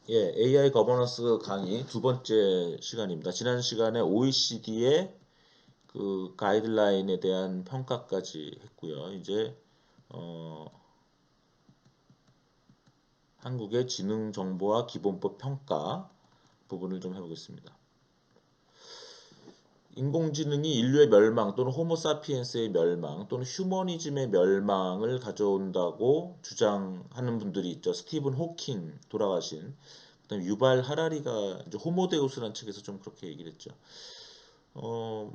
예, AI 거버넌스 강의 두 번째 시간입니다. 지난 시간에 OECD의 그 가이드라인에 대한 평가까지 했고요. 이제 어, 한국의 지능정보화 기본법 평가 부분을 좀 해보겠습니다. 인공지능이 인류의 멸망 또는 호모사피엔스의 멸망 또는 휴머니즘의 멸망을 가져온다고 주장하는 분들이 있죠. 스티븐 호킹 돌아가신, 그다음 유발 하라리가 이제 호모데우스라는 책에서 좀 그렇게 얘기를 했죠. 어,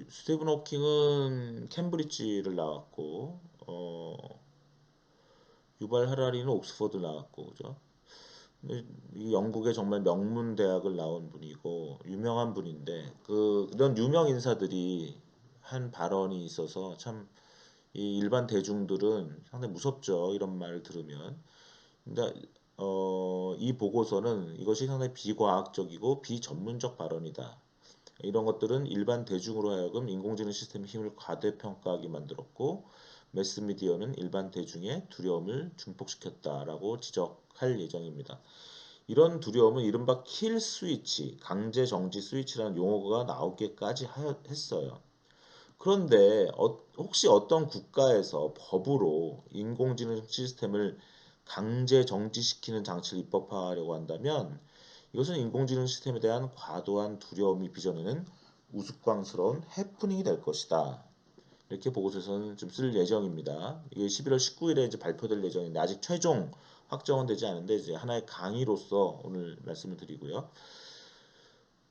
스티븐 호킹은 캠브리지를 나왔고, 유발 하라리는 옥스퍼드 나왔고, 그죠? 근데 이 영국의 정말 명문 대학을 나온 분이고 유명한 분인데 그런 유명 인사들이 한 발언이 있어서 참 이 일반 대중들은 상당히 무섭죠. 이런 말을 들으면. 근데 이 보고서는 이것이 상당히 비과학적이고 비전문적 발언이다. 이런 것들은 일반 대중으로 하여금 인공지능 시스템의 힘을 과대평가하게 만들었고 매스미디어는 일반 대중의 두려움을 증폭시켰다라고 지적할 예정입니다. 이런 두려움은 이른바 킬 스위치, 강제 정지 스위치라는 용어가 나오기까지 했어요. 그런데 혹시 어떤 국가에서 법으로 인공지능 시스템을 강제 정지시키는 장치를 입법화하려고 한다면 이것은 인공지능 시스템에 대한 과도한 두려움이 빚어내는 우스꽝스러운 해프닝이 될 것이다. 이렇게 보고서에서는 좀 쓸 예정입니다. 이게 11월 19일에 이제 발표될 예정인데 아직 최종 확정은 되지 않은데 이제 하나의 강의로서 오늘 말씀을 드리고요.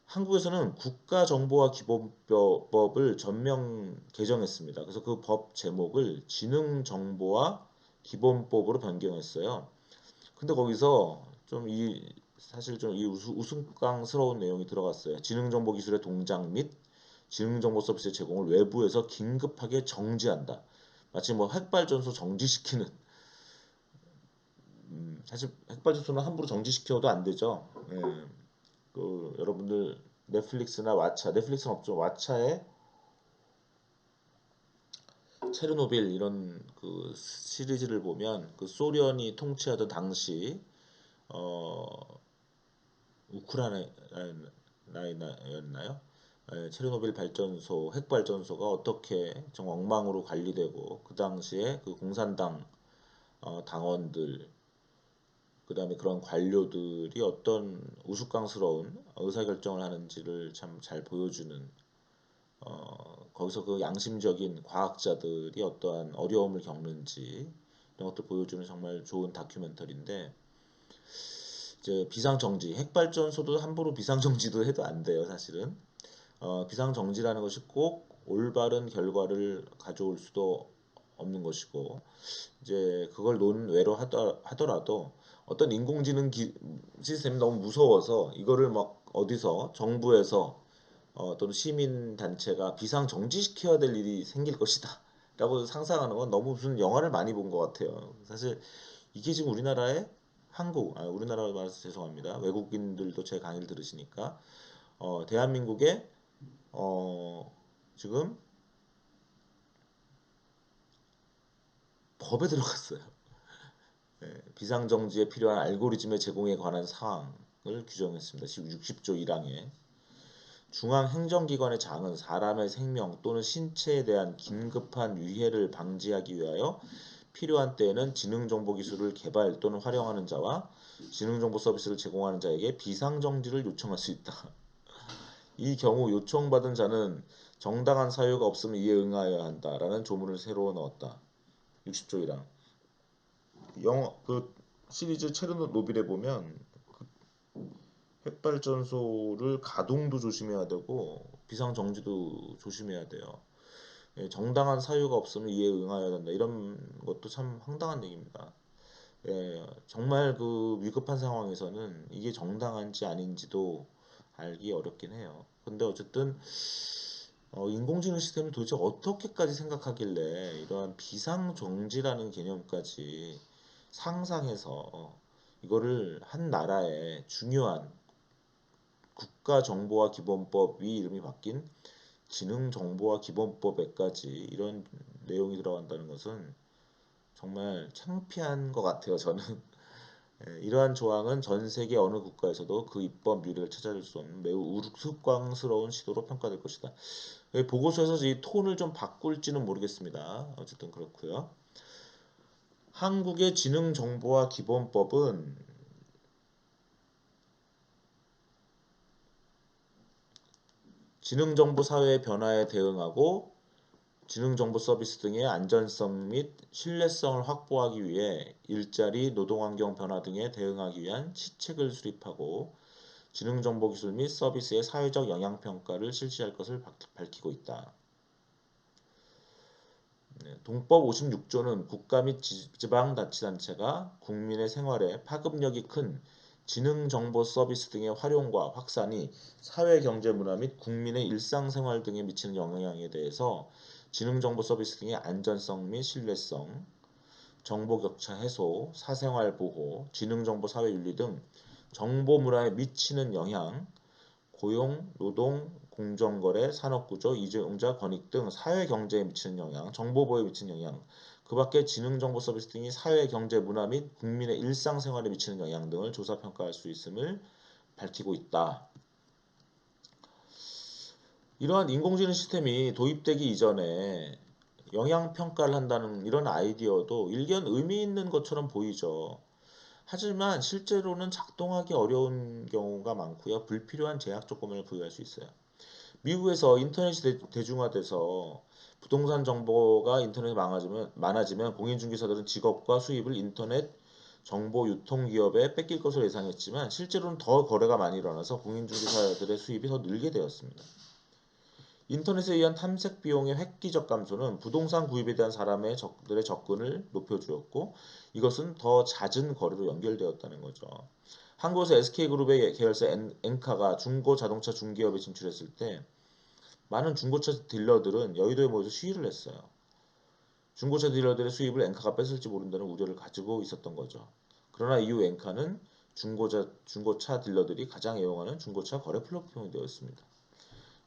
한국에서는 국가정보화기본법을 전면 개정했습니다. 그래서 그 법 제목을 지능정보화 기본법으로 변경했어요. 근데 거기서 좀 사실 좀 이 우스꽝스러운 내용이 들어갔어요. 지능정보기술의 동작 및 지능정보 서비스 제공을 외부에서 긴급하게 정지한다. 마치 뭐 핵발전소 정지시키는, 사실 핵발전소는 함부로 정지시켜도 안 되죠. 예, 그 여러분들 넷플릭스나 왓챠, 넷플릭스는 없죠. 왓챠에 체르노빌 이런 그 시리즈를 보면 그 소련이 통치하던 당시 어 우크라이나였나요? 체르노빌 발전소, 핵발전소가 어떻게 정 엉망으로 관리되고 그 당시에 그 공산당 당원들, 그다음에 그런 관료들이 어떤 우스꽝스러운 의사결정을 하는지를 참 잘 보여주는, 거기서 그 양심적인 과학자들이 어떠한 어려움을 겪는지 이런 것도 보여주는 정말 좋은 다큐멘터리인데, 이제 비상정지, 핵발전소도 함부로 비상정지도 해도 안 돼요, 사실은. 비상정지라는 것이 꼭 올바른 결과를 가져올 수도 없는 것이고, 이제 그걸 논외로 하더라도 어떤 인공지능 시스템이 너무 무서워서 이거를 막 어디서 정부에서 또는 시민 단체가 비상 정지시켜야 될 일이 생길 것이다 라고 상상하는 건 너무 무슨 영화를 많이 본 것 같아요. 사실 이게 지금 우리나라의 우리나라로 말해서 죄송합니다. 외국인들도 제 강의를 들으시니까 대한민국의 어, 지금 법에 들어갔어요. 비상정지에 필요한 알고리즘의 제공에 관한 사항을 규정했습니다. 60조 1항에 중앙행정기관의 장은 사람의 생명 또는 신체에 대한 긴급한 위해를 방지하기 위하여 필요한 때에는 지능정보기술을 개발 또는 활용하는 자와 지능정보 서비스를 제공하는 자에게 비상정지를 요청할 수 있다. 이 경우 요청받은 자는 정당한 사유가 없으면 이에 응하여야 한다라는 조문을 새로 넣었다. 60조 1항. 영어 그 시리즈 체르노빌에 보면 핵발전소를 가동도 조심해야 되고 비상 정지도 조심해야 돼요. 예, 정당한 사유가 없으면 이에 응하여야 된다. 이런 것도 참 황당한 얘기입니다. 예, 정말 그 위급한 상황에서는 이게 정당한지 아닌지도 알기 어렵긴 해요. 근데 어쨌든 인공지능 시스템을 도대체 어떻게까지 생각하길래 이러한 비상정지라는 개념까지 상상해서 이거를 한 나라의 중요한 국가정보화 기본법이 이름이 바뀐 지능정보화 기본법에까지 이런 내용이 들어간다는 것은 정말 창피한 것 같아요. 저는 이러한 조항은 전 세계 어느 국가에서도 그 입법 유례를 찾아낼 수 없는 매우 우스꽝스러운 시도로 평가될 것이다. 보고서에서 이 톤을 좀 바꿀지는 모르겠습니다. 어쨌든 그렇고요. 한국의 지능정보화 기본법은 지능정보 사회의 변화에 대응하고 지능정보 서비스 등의 안전성 및 신뢰성을 확보하기 위해 일자리, 노동환경 변화 등에 대응하기 위한 시책을 수립하고 지능정보기술 및 서비스의 사회적 영향평가를 실시할 것을 밝히고 있다. 동법 56조는 국가 및 지방자치단체가 국민의 생활에 파급력이 큰 지능정보 서비스 등의 활용과 확산이 사회, 경제, 문화 및 국민의 일상생활 등에 미치는 영향에 대해서 지능정보 서비스 등의 안전성 및 신뢰성, 정보격차 해소, 사생활 보호, 지능정보 사회윤리 등 정보 문화에 미치는 영향, 고용, 노동, 공정거래, 산업구조, 이용자 권익 등 사회경제에 미치는 영향, 정보보호에 미치는 영향, 그 밖에 지능정보 서비스 등이 사회, 경제, 문화 및 국민의 일상생활에 미치는 영향 등을 조사평가할 수 있음을 밝히고 있다. 이러한 인공지능 시스템이 도입되기 이전에 영향평가를 한다는 이런 아이디어도 일견 의미 있는 것처럼 보이죠. 하지만 실제로는 작동하기 어려운 경우가 많고요. 불필요한 제약 조건을 부여할 수 있어요. 미국에서 인터넷이 대중화돼서 부동산 정보가 인터넷에 많아지면 공인중개사들은 직업과 수입을 인터넷 정보 유통 기업에 뺏길 것으로 예상했지만 실제로는 더 거래가 많이 일어나서 공인중개사들의 수입이 더 늘게 되었습니다. 인터넷에 의한 탐색 비용의 획기적 감소는 부동산 구입에 대한 사람들의 접근을 높여주었고 이것은 더 잦은 거래로 연결되었다는 거죠. 한국에서 SK그룹의 계열사 엔카가 중고 자동차 중개업에 진출했을 때 많은 중고차 딜러들은 여의도에 모여서 시위를 했어요. 중고차 딜러들의 수입을 엔카가 뺏을지 모른다는 우려를 가지고 있었던 거죠. 그러나 이후 엔카는 중고차 딜러들이 가장 애용하는 중고차 거래 플랫폼이 되었습니다.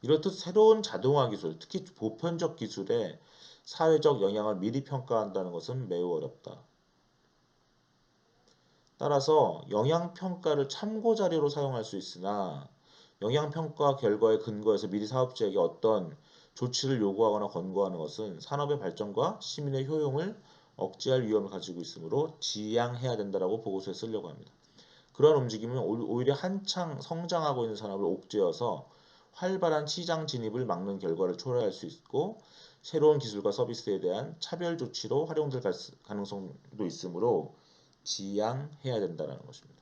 이렇듯 새로운 자동화 기술, 특히 보편적 기술의 사회적 영향을 미리 평가한다는 것은 매우 어렵다. 따라서 영향평가를 참고자료로 사용할 수 있으나 영향평가 결과에 근거해서 미리 사업자에게 어떤 조치를 요구하거나 권고하는 것은 산업의 발전과 시민의 효용을 억제할 위험을 가지고 있으므로 지양해야 된다고 보고서에 쓰려고 합니다. 그러한 움직임은 오히려 한창 성장하고 있는 산업을 옥죄어서 활발한 시장 진입을 막는 결과를 초래할 수 있고 새로운 기술과 서비스에 대한 차별 조치로 활용될 가능성도 있으므로 지양해야 된다는 것입니다.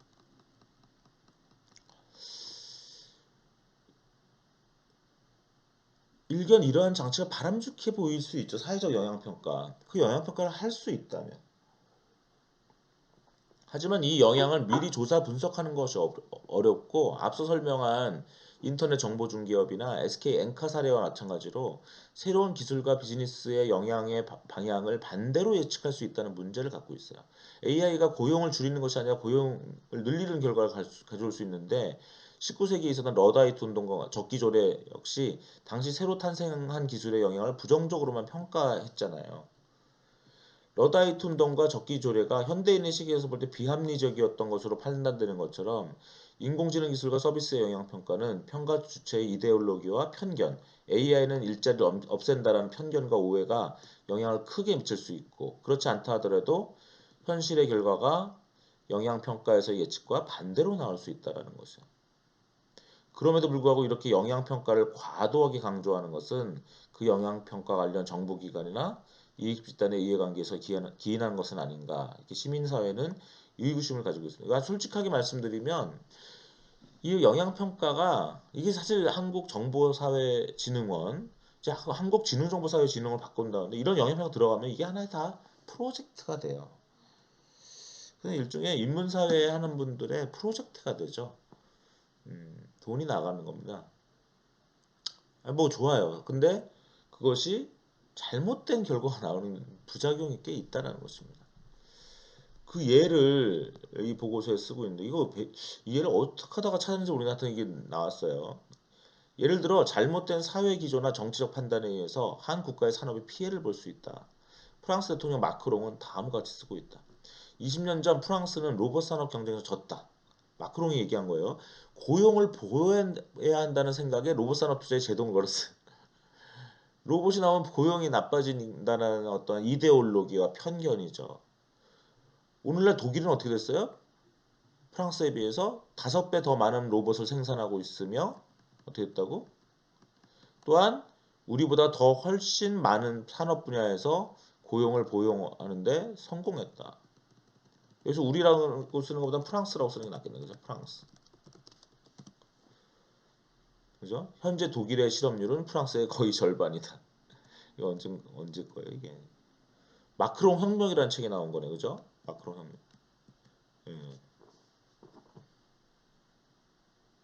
일견 이러한 장치가 바람직해 보일 수 있죠. 사회적 영향평가. 그 영향평가를 할 수 있다면. 하지만 이 영향을 미리 조사 분석하는 것이 어렵고 앞서 설명한 인터넷 정보중개업이나 SK 엔카 사례와 마찬가지로 새로운 기술과 비즈니스의 영향의 방향을 반대로 예측할 수 있다는 문제를 갖고 있어요. AI가 고용을 줄이는 것이 아니라 고용을 늘리는 결과를 가져올 수 있는데 19세기에 있었던 러다이트 운동과 적기조례 역시 당시 새로 탄생한 기술의 영향을 부정적으로만 평가했잖아요. 러다이트 운동과 적기조례가 현대인의 시기에서 볼 때 비합리적이었던 것으로 판단되는 것처럼 인공지능 기술과 서비스의 영향평가는 평가 주체의 이데올로기와 편견, AI는 일자리를 없앤다라는 편견과 오해가 영향을 크게 미칠 수 있고 그렇지 않다 하더라도 현실의 결과가 영향평가에서의 예측과 반대로 나올 수 있다는 것이죠. 그럼에도 불구하고 이렇게 영향평가를 과도하게 강조하는 것은 그 영향평가 관련 정보기관이나 이익집단의 이해관계에서 기인한 것은 아닌가. 이렇게 시민사회는 의구심을 가지고 있습니다. 그러니까 솔직하게 말씀드리면 이 영향평가가 이게 사실 한국정보사회진흥원, 이제 한국지능정보사회진흥을 바꾼다는데 이런 영향평가 들어가면 이게 하나의 다 프로젝트가 돼요. 그냥 일종의 인문사회 하는 분들의 프로젝트가 되죠. 돈이 나가는 겁니다. 뭐 좋아요. 근데 그것이 잘못된 결과가 나오는 부작용이 꽤 있다는 것입니다. 그 예를 이 보고서에 쓰고 있는데 이 예를 어떻게 하다가 찾았는지 우리한테 이게 나왔어요. 예를 들어 잘못된 사회 기조나 정치적 판단에 의해서 한 국가의 산업이 피해를 볼 수 있다. 프랑스 대통령 마크롱은 다음과 같이 쓰고 있다. 20년 전 프랑스는 로봇 산업 경쟁에서 졌다. 마크롱이 얘기한 거예요. 고용을 보호해야 한다는 생각에 로봇 산업 투자에 제동을 걸었어요. 로봇이 나오면 고용이 나빠진다는 어떤 이데올로기와 편견이죠. 오늘날 독일은 어떻게 됐어요? 프랑스에 비해서 5배 더 많은 로봇을 생산하고 있으며 어떻게 됐다고? 또한 우리보다 더 훨씬 많은 산업 분야에서 고용을 보용하는데 성공했다. 여기서 우리라고 쓰는 것보다 프랑스라고 쓰는 게 낫겠네. 그죠? 프랑스. 그죠? 현재 독일의 실업률은 프랑스의 거의 절반이다. 이거 언제 거예요, 이게? 마크롱 혁명이라는 책이 나온 거네. 그죠? 마크롱 혁명. 예.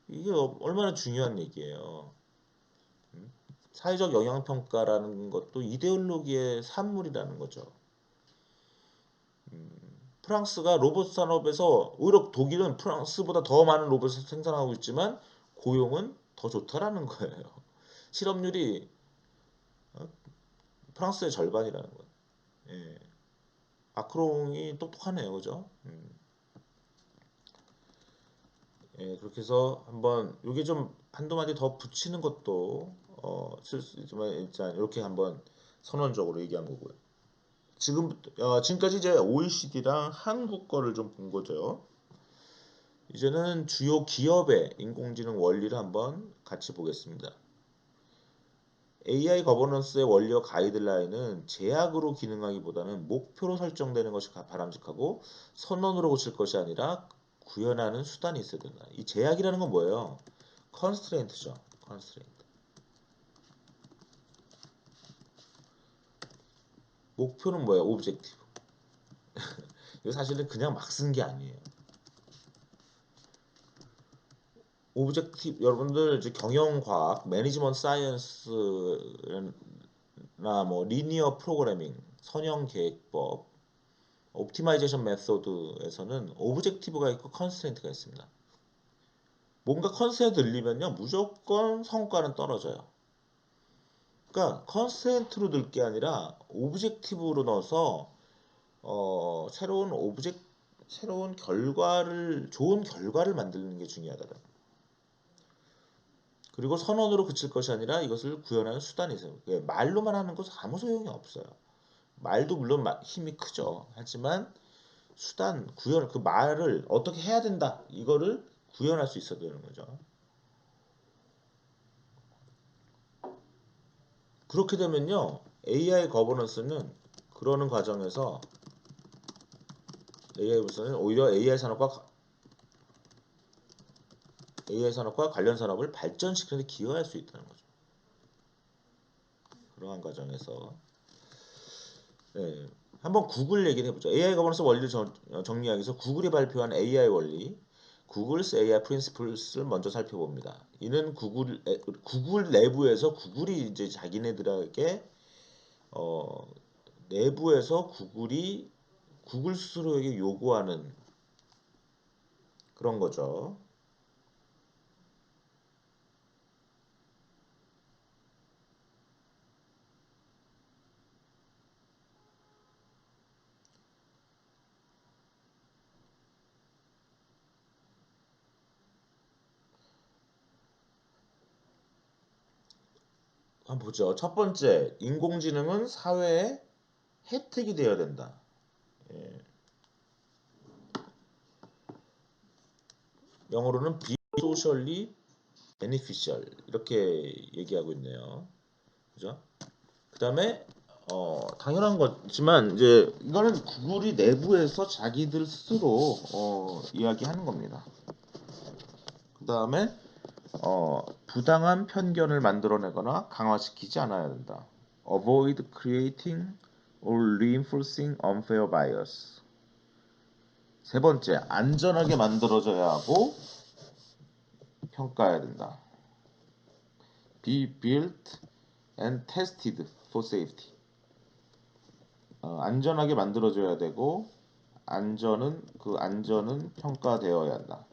이게 얼마나 중요한 얘기예요. 사회적 영향평가라는 것도 이데올로기의 산물이라는 거죠. 프랑스가 로봇 산업에서 오히려 독일은 프랑스보다 더 많은 로봇을 생산하고 있지만 고용은 더 좋다라는 거예요. 실업률이 프랑스의 절반이라는 거예요. 예. 마크롱이 똑똑하네요, 그죠? 예, 그렇게 해서 한번 요게 좀 한두 마디 더 붙이는 것도 쓸 수 있지만 일단 이렇게 한번 선언적으로 얘기한 거고요. 지금까지 이제 OECD랑 한국 거를 좀 본 거죠. 이제는 주요 기업의 인공지능 원리를 한번 같이 보겠습니다. AI 거버넌스의 원리와 가이드라인은 제약으로 기능하기보다는 목표로 설정되는 것이 바람직하고 선언으로 고칠 것이 아니라 구현하는 수단이 있어야 된다. 이 제약이라는 건 뭐예요? 컨스트레인트죠. 컨스트레인트. 목표는 뭐예요? 오브젝티브. 이거 사실은 그냥 막 쓴 게 아니에요. 오브젝티브 여러분들 이제 경영과학, 매니지먼트 사이언스나 뭐 리니어 프로그래밍, 선형 계획법, 옵티마이제이션 메소드에서는 오브젝티브가 있고 컨스트레인트가 있습니다. 뭔가 컨스트레인트 늘리면요 무조건 성과는 떨어져요. 그러니까 컨스트레인트로 늘 게 아니라 오브젝티브로 넣어서 새로운 결과를 좋은 결과를 만드는 게 중요하다. 그리고 선언으로 그칠 것이 아니라 이것을 구현하는 수단이 있어요. 말로만 하는 것은 아무 소용이 없어요. 말도 물론 힘이 크죠. 하지만 구현, 그 말을 어떻게 해야 된다. 이거를 구현할 수 있어야 되는 거죠. 그렇게 되면요. AI 거버넌스는 그러는 과정에서 AI 부서는 오히려 AI 산업과 관련 산업을 발전시키는 데 기여할 수 있다는 거죠. 그러한 과정에서 네, 한번 구글 얘기를 해보죠. AI 거버넌스 원리를 정리하기 위해서 구글이 발표한 AI 원리, 구글's AI Principles를 먼저 살펴봅니다. 이는 구글 내부에서 구글이 이제 자기네들에게 어, 내부에서 구글 스스로에게 요구하는 그런 거죠. 한번 보죠. 첫 번째, 인공지능은 사회의 혜택이 되어야 된다. 예, 영어로는 be socially beneficial 이렇게 얘기하고 있네요. 그죠? 그다음에 당연한 거지만 이제 이거는 구글이 내부에서 자기들 스스로 이야기하는 겁니다. 그다음에 부당한 편견을 만들어내거나 강화시키지 않아야 된다. Avoid creating or reinforcing unfair bias. 세 번째, 안전하게 만들어져야 하고 평가해야 된다. Be built and tested for safety. 안전하게 만들어져야 되고 안전은 평가되어야 한다.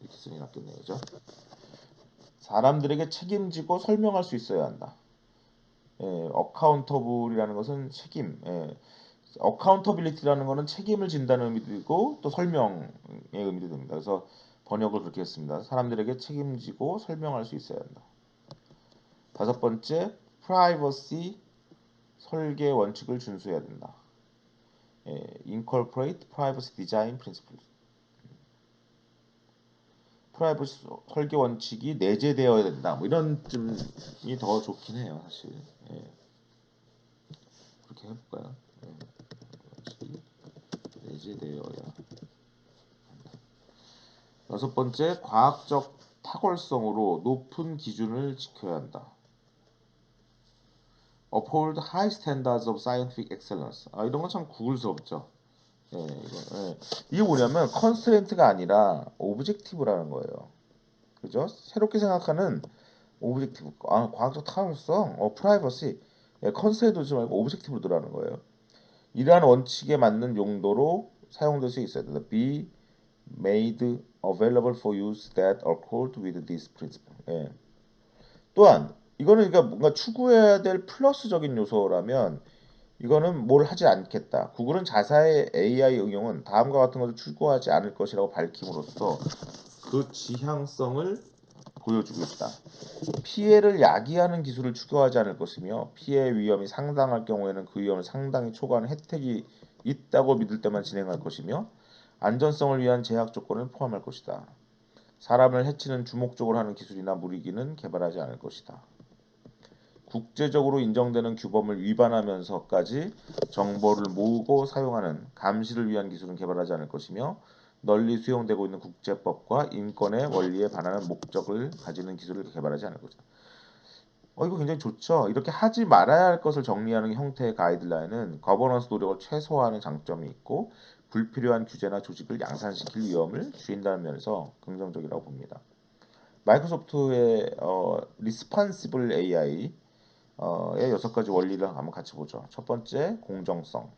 이렇게 쓰는 게 낫겠네요, 그죠? 사람들에게 책임지고 설명할 수 있어야 한다. 어카운터블이라는 것은 책임. 어카운터빌리티라는 것은 책임을 진다는 의미도 있고 또 설명의 의미도 됩니다. 그래서 번역을 그렇게 했습니다. 사람들에게 책임지고 설명할 수 있어야 한다. 다섯 번째, 프라이버시 설계 원칙을 준수해야 된다. incorporate privacy design principles. 프라이버시 설계 원칙이 내재되어야 된다. 뭐 이런 쯤이 더 좋긴 해요, 사실. 그렇게 해볼까요? 원칙이 내재되어야. 여섯 번째, 과학적 탁월성으로 높은 기준을 지켜야 한다. Uphold high standards of scientific excellence. 이런 건 참 구글스럽죠. 이게 뭐냐면 컨스트레인트가 아니라 오브젝티브라는 거예요. 그죠? 새롭게 생각하는 오브젝티브, 과학적 탁월성, 프라이버시, 컨스트레인트 두지 말고 오브젝티브로 들어가는 거예요. 이러한 원칙에 맞는 용도로 사용될 수 있어야 된다. Be made available for use that accord with this principle. 또한 이거는 그러니까 뭔가 추구해야 될 플러스적인 요소라면 이거는 뭘 하지 않겠다. 구글은 자사의 AI 응용은 다음과 같은 것을 추구하지 않을 것이라고 밝힘으로써 그 지향성을 보여주고 있다. 피해를 야기하는 기술을 추구하지 않을 것이며 피해 위험이 상당할 경우에는 그 위험을 상당히 초과하는 혜택이 있다고 믿을 때만 진행할 것이며 안전성을 위한 제약 조건을 포함할 것이다. 사람을 해치는 주목적으로 하는 기술이나 무리기는 개발하지 않을 것이다. 국제적으로 인정되는 규범을 위반하면서까지 정보를 모으고 사용하는 감시를 위한 기술은 개발하지 않을 것이며 널리 수용되고 있는 국제법과 인권의 원리에 반하는 목적을 가지는 기술을 개발하지 않을 것이다. 이거 굉장히 좋죠. 이렇게 하지 말아야 할 것을 정리하는 형태의 가이드라인은 거버넌스 노력을 최소화하는 장점이 있고 불필요한 규제나 조직을 양산시킬 위험을 줄인다는 면에서 긍정적이라고 봅니다. 마이크로소프트의 리스판시블 AI 의 여섯 가지 원리를 한번 같이 보죠. 첫 번째, 공정성.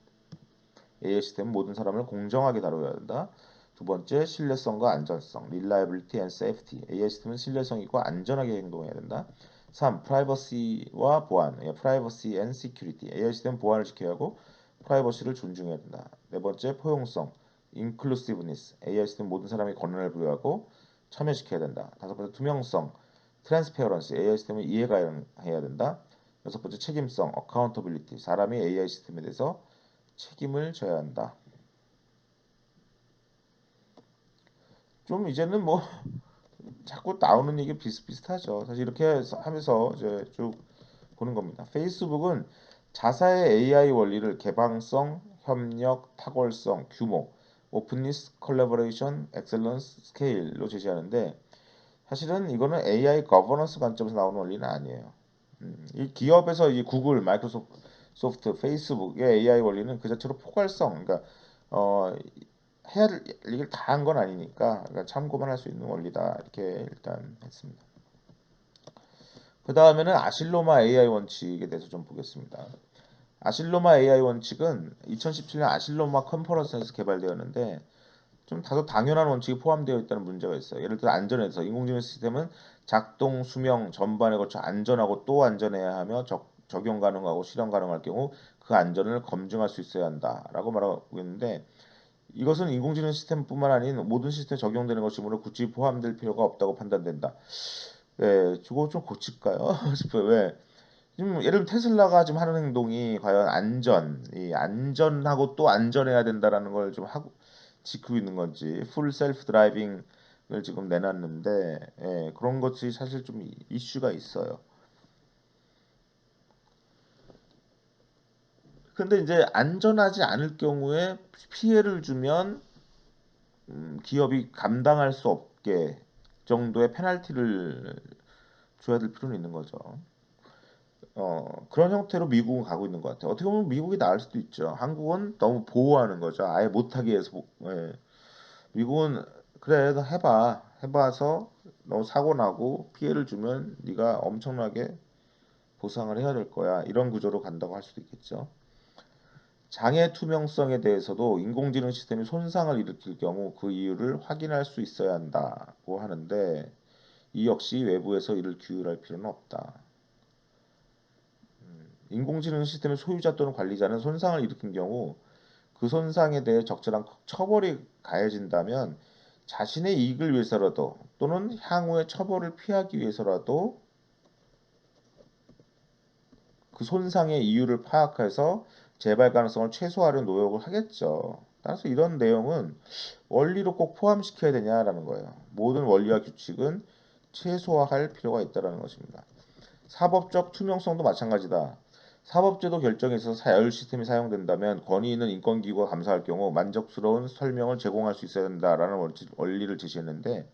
AI 시스템은 모든 사람을 공정하게 다뤄야 한다. 두 번째, 신뢰성과 안전성. Reliability and safety. AI 시스템은 신뢰성 있고 안전하게 행동해야 된다. 3. 프라이버시와 보안. Privacy and security. AI 시스템은 보안을 지켜야 하고 프라이버시를 존중해야 된다. 네 번째, 포용성. Inclusiveness. AI 시스템은 모든 사람이 권한을 부여하고 참여시켜야 된다. 다섯 번째, 투명성. Transparency. AI 시스템은 이해가 해야 된다. 여섯 번째, 책임성. Accountability. 사람이 AI 시스템에 대해서 책임을 져야 한다. 좀 이제는 뭐 자꾸 나오는 얘기 비슷비슷하죠. 사실 이렇게 하면서 이제 쭉 보는 겁니다. 페이스북은 자사의 AI 원리를 개방성, 협력, 탁월성, 규모, 오픈니스, 컬래버레이션, 엑셀런스, 스케일로 제시하는데 사실은 이거는 AI 거버넌스 관점에서 나오는 원리는 아니에요. 이 기업에서 이 구글, 마이크로소프트, 페이스북의 AI 원리는 그 자체로 포괄성, 그러니까 어, 해야 될 일을 다 한 건 아니니까 그러니까 참고만 할 수 있는 원리다 이렇게 일단 했습니다. 그 다음에는 아실로마 AI 원칙에 대해서 좀 보겠습니다. 아실로마 AI 원칙은 2017년 아실로마 컨퍼런스에서 개발되었는데 좀 다소 당연한 원칙이 포함되어 있다는 문제가 있어요. 예를 들어 안전에서 인공지능 시스템은 작동 수명 전반에 걸쳐 안전하고 또 안전해야 하며 적용 가능하고 실현 가능할 경우 그 안전을 검증할 수 있어야 한다라고 말하고 있는데 이것은 인공지능 시스템뿐만 아닌 모든 시스템에 적용되는 것이므로 굳이 포함될 필요가 없다고 판단된다. 저거 좀 고칠까요? 싶어요. 왜? 지금 예를 들면 테슬라가 지금 하는 행동이 과연 이 안전하고 또 안전해야 된다라는 걸 좀 하고 지키고 있는 건지 풀 셀프 드라이빙을 지금 내놨는데 그런 것이 사실 좀 이슈가 있어요. 근데 이제 안전하지 않을 경우에 피해를 주면 기업이 감당할 수 없게 정도의 페널티를 줘야 될 필요는 있는 거죠. 그런 형태로 미국은 가고 있는 것 같아요. 어떻게 보면 미국이 나을 수도 있죠. 한국은 너무 보호하는 거죠. 아예 못하게 해서. 미국은 그래, 너 해봐. 해봐서 너 사고 나고 피해를 주면 네가 엄청나게 보상을 해야 될 거야. 이런 구조로 간다고 할 수도 있겠죠. 장애 투명성에 대해서도 인공지능 시스템이 손상을 일으킬 경우 그 이유를 확인할 수 있어야 한다고 하는데 이 역시 외부에서 이를 규율할 필요는 없다. 인공지능 시스템의 소유자 또는 관리자는 손상을 일으킨 경우 그 손상에 대해 적절한 처벌이 가해진다면 자신의 이익을 위해서라도 또는 향후의 처벌을 피하기 위해서라도 그 손상의 이유를 파악해서 재발 가능성을 최소화하려 노력을 하겠죠. 따라서 이런 내용은 원리로 꼭 포함시켜야 되냐라는 거예요. 모든 원리와 규칙은 최소화할 필요가 있다는 것입니다. 사법적 투명성도 마찬가지다. 사법제도 결정에 있어서 자율 시스템이 사용된다면 권위 있는 인권기구가 감사할 경우 만족스러운 설명을 제공할 수 있어야 된다라는 원리를 제시했는데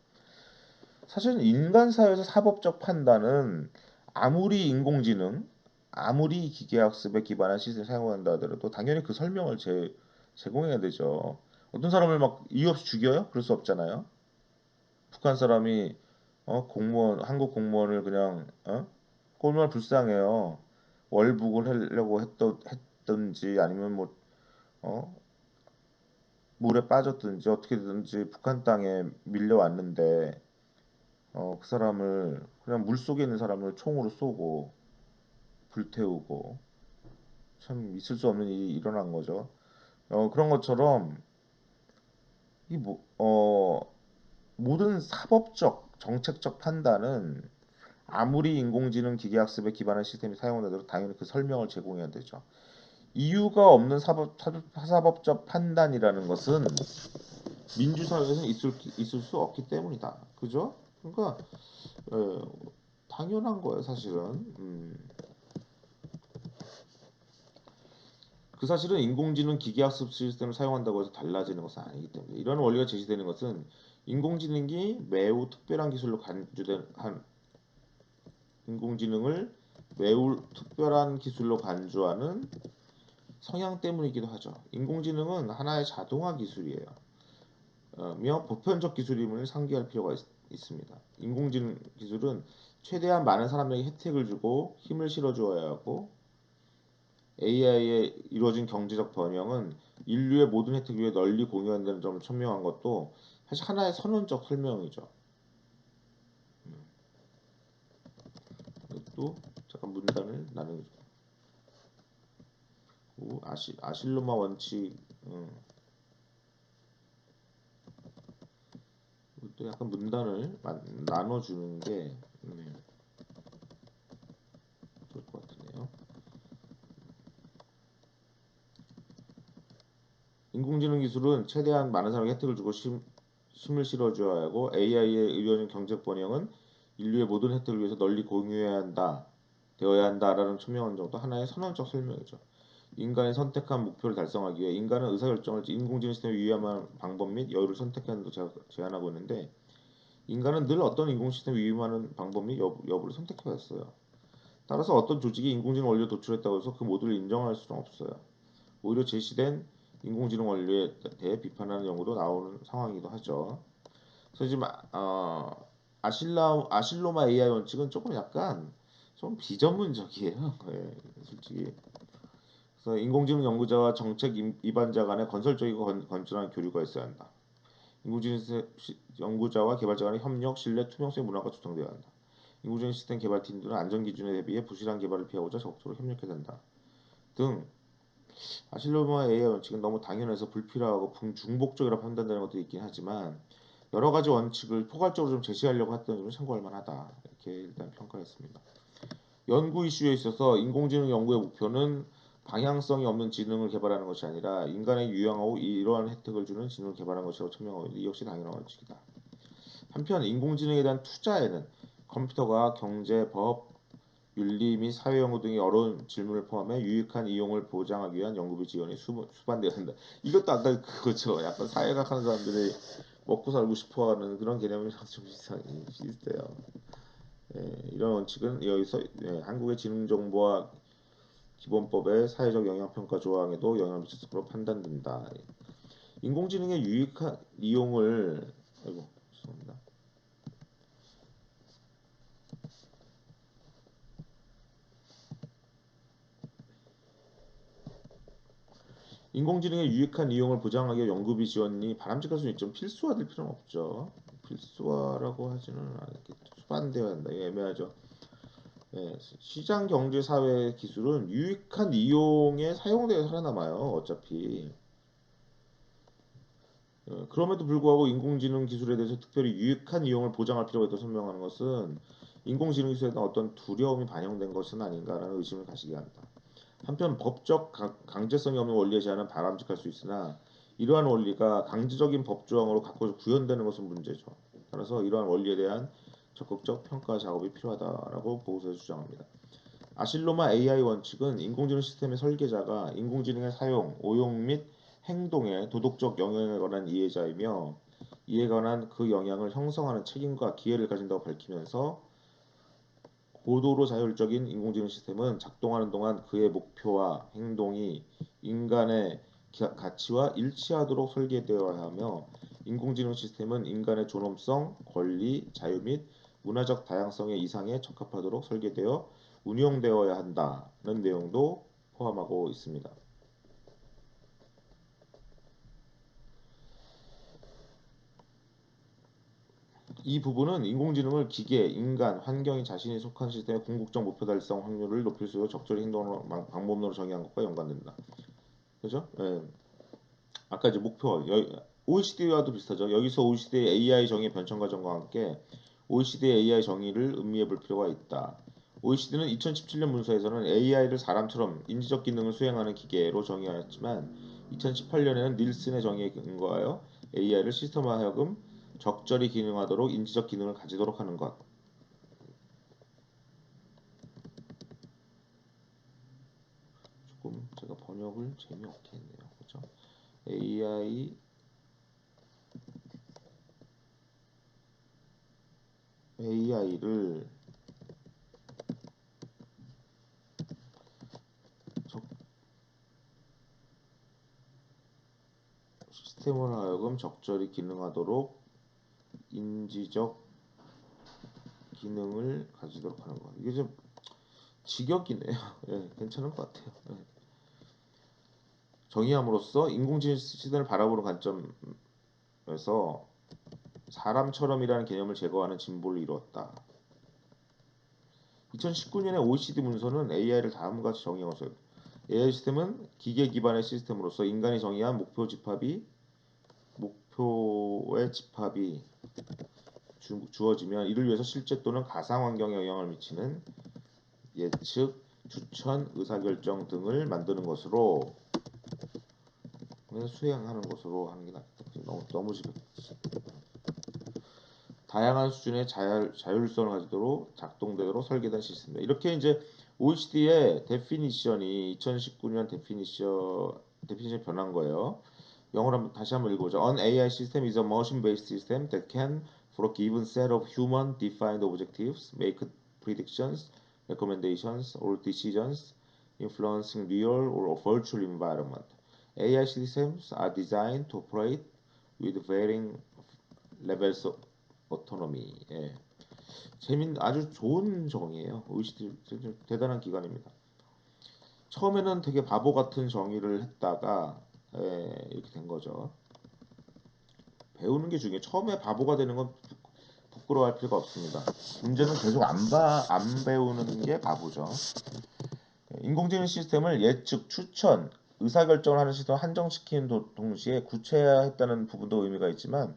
사실 인간 사회에서 사법적 판단은 아무리 인공지능, 아무리 기계학습에 기반한 시스템을 사용한다 하더라도 당연히 그 설명을 제공해야 되죠. 어떤 사람을 막 이유 없이 죽여요? 그럴 수 없잖아요. 북한 사람이 공무원 한국 공무원을 그냥 얼마나 불쌍해요. 월북을 하려고 했던지 아니면 뭐 어? 물에 빠졌든지 어떻게든지 북한 땅에 밀려왔는데 그 사람을 그냥 물 속에 있는 사람을 총으로 쏘고 불태우고 참 있을 수 없는 일이 일어난 거죠. 그런 것처럼 모든 사법적 정책적 판단은 아무리 인공지능 기계학습에 기반한 시스템이 사용되도록 당연히 그 설명을 제공해야 되죠. 이유가 없는 사법적 판단이라는 것은 민주사회에서는 있을 수 없기 때문이다. 그죠? 그러니까 어, 당연한 거예요, 사실은. 그 사실은 인공지능 기계학습 시스템을 사용한다고 해서 달라지는 것은 아니기 때문에 이런 원리가 제시되는 것은 인공지능이 매우 특별한 기술로 간주된 한 인공지능을 매우 특별한 기술로 간주하는 성향 때문이기도 하죠. 인공지능은 하나의 자동화 기술이에요. 며 보편적 기술임을 상기할 필요가 있습니다. 인공지능 기술은 최대한 많은 사람에게 혜택을 주고 힘을 실어주어야 하고 AI에 이루어진 경제적 번영은 인류의 모든 혜택 위에 널리 공유한다는 점을 천명한 것도 사실 하나의 선언적 설명이죠. 또 잠깐 문단을 나누고 아실로마 원칙 또 약간 문단을 나눠주는 게 좋을 것 같으네요. 인공지능 기술은 최대한 많은 사람에게 혜택을 주고 힘을 실어줘야 하고 AI에 의료는 경제 번영은 인류의 모든 혜택을 위해서 널리 공유해야 한다, 되어야 한다라는 투명한 정도 하나의 선언적 설명이죠. 인간이 선택한 목표를 달성하기 위해 인간은 의사결정을 인공지능 시스템에 위임하는 방법 및 여유를 선택하는 데 제한하고 있는데 인간은 늘 어떤 인공 시스템에 위임하는 방법 및 여부를 선택해왔어요. 따라서 어떤 조직이 인공지능 원리를 도출했다고 해서 그 모두를 인정할 수는 없어요. 오히려 제시된 인공지능 원리에 대해 비판하는 연구도 나오는 상황이기도 하죠. 그래서 지금 아실로마 AI 원칙은 조금 약간 좀 비전문적이에요. 예, 솔직히. 그래서 인공지능 연구자와 정책 입안자 간의 건설적이고 건전한 교류가 있어야 한다. 인공지능 연구자와 개발자 간의 협력, 신뢰, 투명성 문화가 조성되어야 한다. 인공지능 시스템 개발팀들은 안전 기준에 대비해 부실한 개발을 피하고자 적극적으로 협력해야 된다. 등 아실로마 AI 원칙은 너무 당연해서 불필요하고 중복적이라 판단되는 것도 있긴 하지만 여러 가지 원칙을 포괄적으로 좀 제시하려고 했던 점은 참고할 만하다. 이렇게 일단 평가했습니다. 연구 이슈에 있어서 인공지능 연구의 목표는 방향성이 없는 지능을 개발하는 것이 아니라 인간에 유용하고 이러한 혜택을 주는 지능을 개발하는 것이라고 천명하고 있는데 이 역시 당연한 원칙이다. 한편 인공지능에 대한 투자에는 컴퓨터가 경제, 법, 윤리 및 사회 연구 등의 어려운 질문을 포함해 유익한 이용을 보장하기 위한 연구비 지원이 수반되어야 한다. 이것도 아까 그거죠. 약간 사회학 하는 사람들이 먹고 살고 싶어하는 그런 개념이랑 좀 비슷해요. 이런 원칙은 여기서 한국의 지능정보화 기본법의 사회적 영향평가 조항에도 영향을 미쳤을 것으로 판단된다. 인공지능의 유익한 이용을 아이고 죄송합니다. 인공지능의 유익한 이용을 보장하기 위해 연구비 지원이 바람직할 수는 있지만 필수화될 필요는 없죠. 필수화라고 하지는 않겠죠. 수반되어야 한다. 이게 애매하죠. 예, 시장 경제 사회 기술은 유익한 이용에 사용되어 살아남아요. 어차피. 그럼에도 불구하고 인공지능 기술에 대해서 특별히 유익한 이용을 보장할 필요가 있다고 설명하는 것은 인공지능 기술에 대한 어떤 두려움이 반영된 것은 아닌가라는 의심을 가지게 합니다. 한편 법적 강제성이 없는 원리의 제한은 바람직할 수 있으나 이러한 원리가 강제적인 법 조항으로 가꿔서 구현되는 것은 문제죠. 따라서 이러한 원리에 대한 적극적 평가 작업이 필요하다라고 보고서에서 주장합니다. 아실로마 AI 원칙은 인공지능 시스템의 설계자가 인공지능의 사용, 오용 및 행동의 도덕적 영향에 관한 이해자이며 이에 관한 그 영향을 형성하는 책임과 기회를 가진다고 밝히면서 고도로 자율적인 인공지능 시스템은 작동하는 동안 그의 목표와 행동이 인간의 가치와 일치하도록 설계되어야 하며 인공지능 시스템은 인간의 존엄성, 권리, 자유 및 문화적 다양성의 이상에 적합하도록 설계되어 운영되어야 한다는 내용도 포함하고 있습니다. 이 부분은 인공지능을 기계, 인간, 환경이 자신이 속한 시스템의 궁극적 목표 달성 확률을 높일 수 있도록 적절히 행동 방법론으로 정의한 것과 연관된다. 그죠? 예. 아까 이제 목표 OECD와도 비슷하죠. 여기서 OECD의 AI 정의 변천 과정과 함께 OECD의 AI 정의를 음미해 볼 필요가 있다. OECD는 2017년 문서에서는 AI를 사람처럼 인지적 기능을 수행하는 기계로 정의하였지만 2018년에는 닐슨의 정의에 근거하여 AI를 시스템화 하여금 적절히 기능하도록 인지적 기능을 가지도록 하는 것. 조금 제가 번역을 재미없게 했네요. 그죠? AI를 시스템으로 하여금 적절히 기능하도록 인지적 기능을 가지도록 하는 거. 이게 좀 직역이네요. 예, 괜찮은 것 같아요. 예. 정의함으로써 인공지능 시스템을 바라보는 관점에서 사람처럼이라는 개념을 제거하는 진보를 이루었다. 2019년에 OECD 문서는 AI를 다음과 같이 정의하고 AI 시스템은 기계 기반의 시스템으로서 인간이 정의한 목표의 집합이 주어지면 이를 위해서 실제 또는 가상 환경에 영향을 미치는 예측, 추천, 의사결정 등을 만드는 것으로 수행하는 것으로 하는 게 낫다. 너무 지금 다양한 수준의 자율성을 가지도록 작동되도록 설계된 시스템입니다. 이렇게 이제 OECD의 데피니션이 2019년 데피니션 변한 거예요. 영어로 다시 한번 읽어보죠. An AI system is a machine-based system that can, for a given set of human-defined objectives, make predictions, recommendations, or decisions influencing real or virtual environment. AI systems are designed to operate with varying levels of autonomy. 예. 아주 좋은 정의예요. OECD 대단한 기관입니다. 처음에는 되게 바보 같은 정의를 했다가 이렇게 된 거죠. 배우는 게 중요해요. 처음에 바보가 되는 건 부끄러워할 필요가 없습니다. 문제는 계속 안 배우는 게 바보죠. 인공지능 시스템을 예측, 추천, 의사결정을 하는 시스템을 한정시키는 동시에 구체화했다는 부분도 의미가 있지만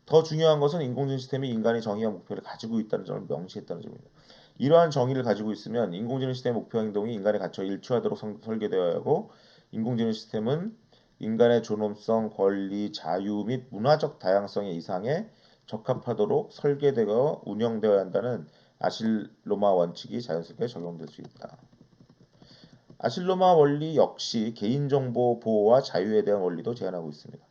더 중요한 것은 인공지능 시스템이 인간이 정의한 목표를 가지고 있다는 점을 명시했다는 점입니다. 이러한 정의를 가지고 있으면 인공지능 시스템의 목표 행동이 인간의 가치와 일치하도록 설계되어야 하고 인공지능 시스템은 인간의 존엄성, 권리, 자유 및 문화적 다양성의 이상에 적합하도록 설계되어 운영되어야 한다는 아실로마 원칙이 자연스럽게 적용될 수 있다. 아실로마 원리 역시 개인정보 보호와 자유에 대한 원리도 제한하고 있습니다.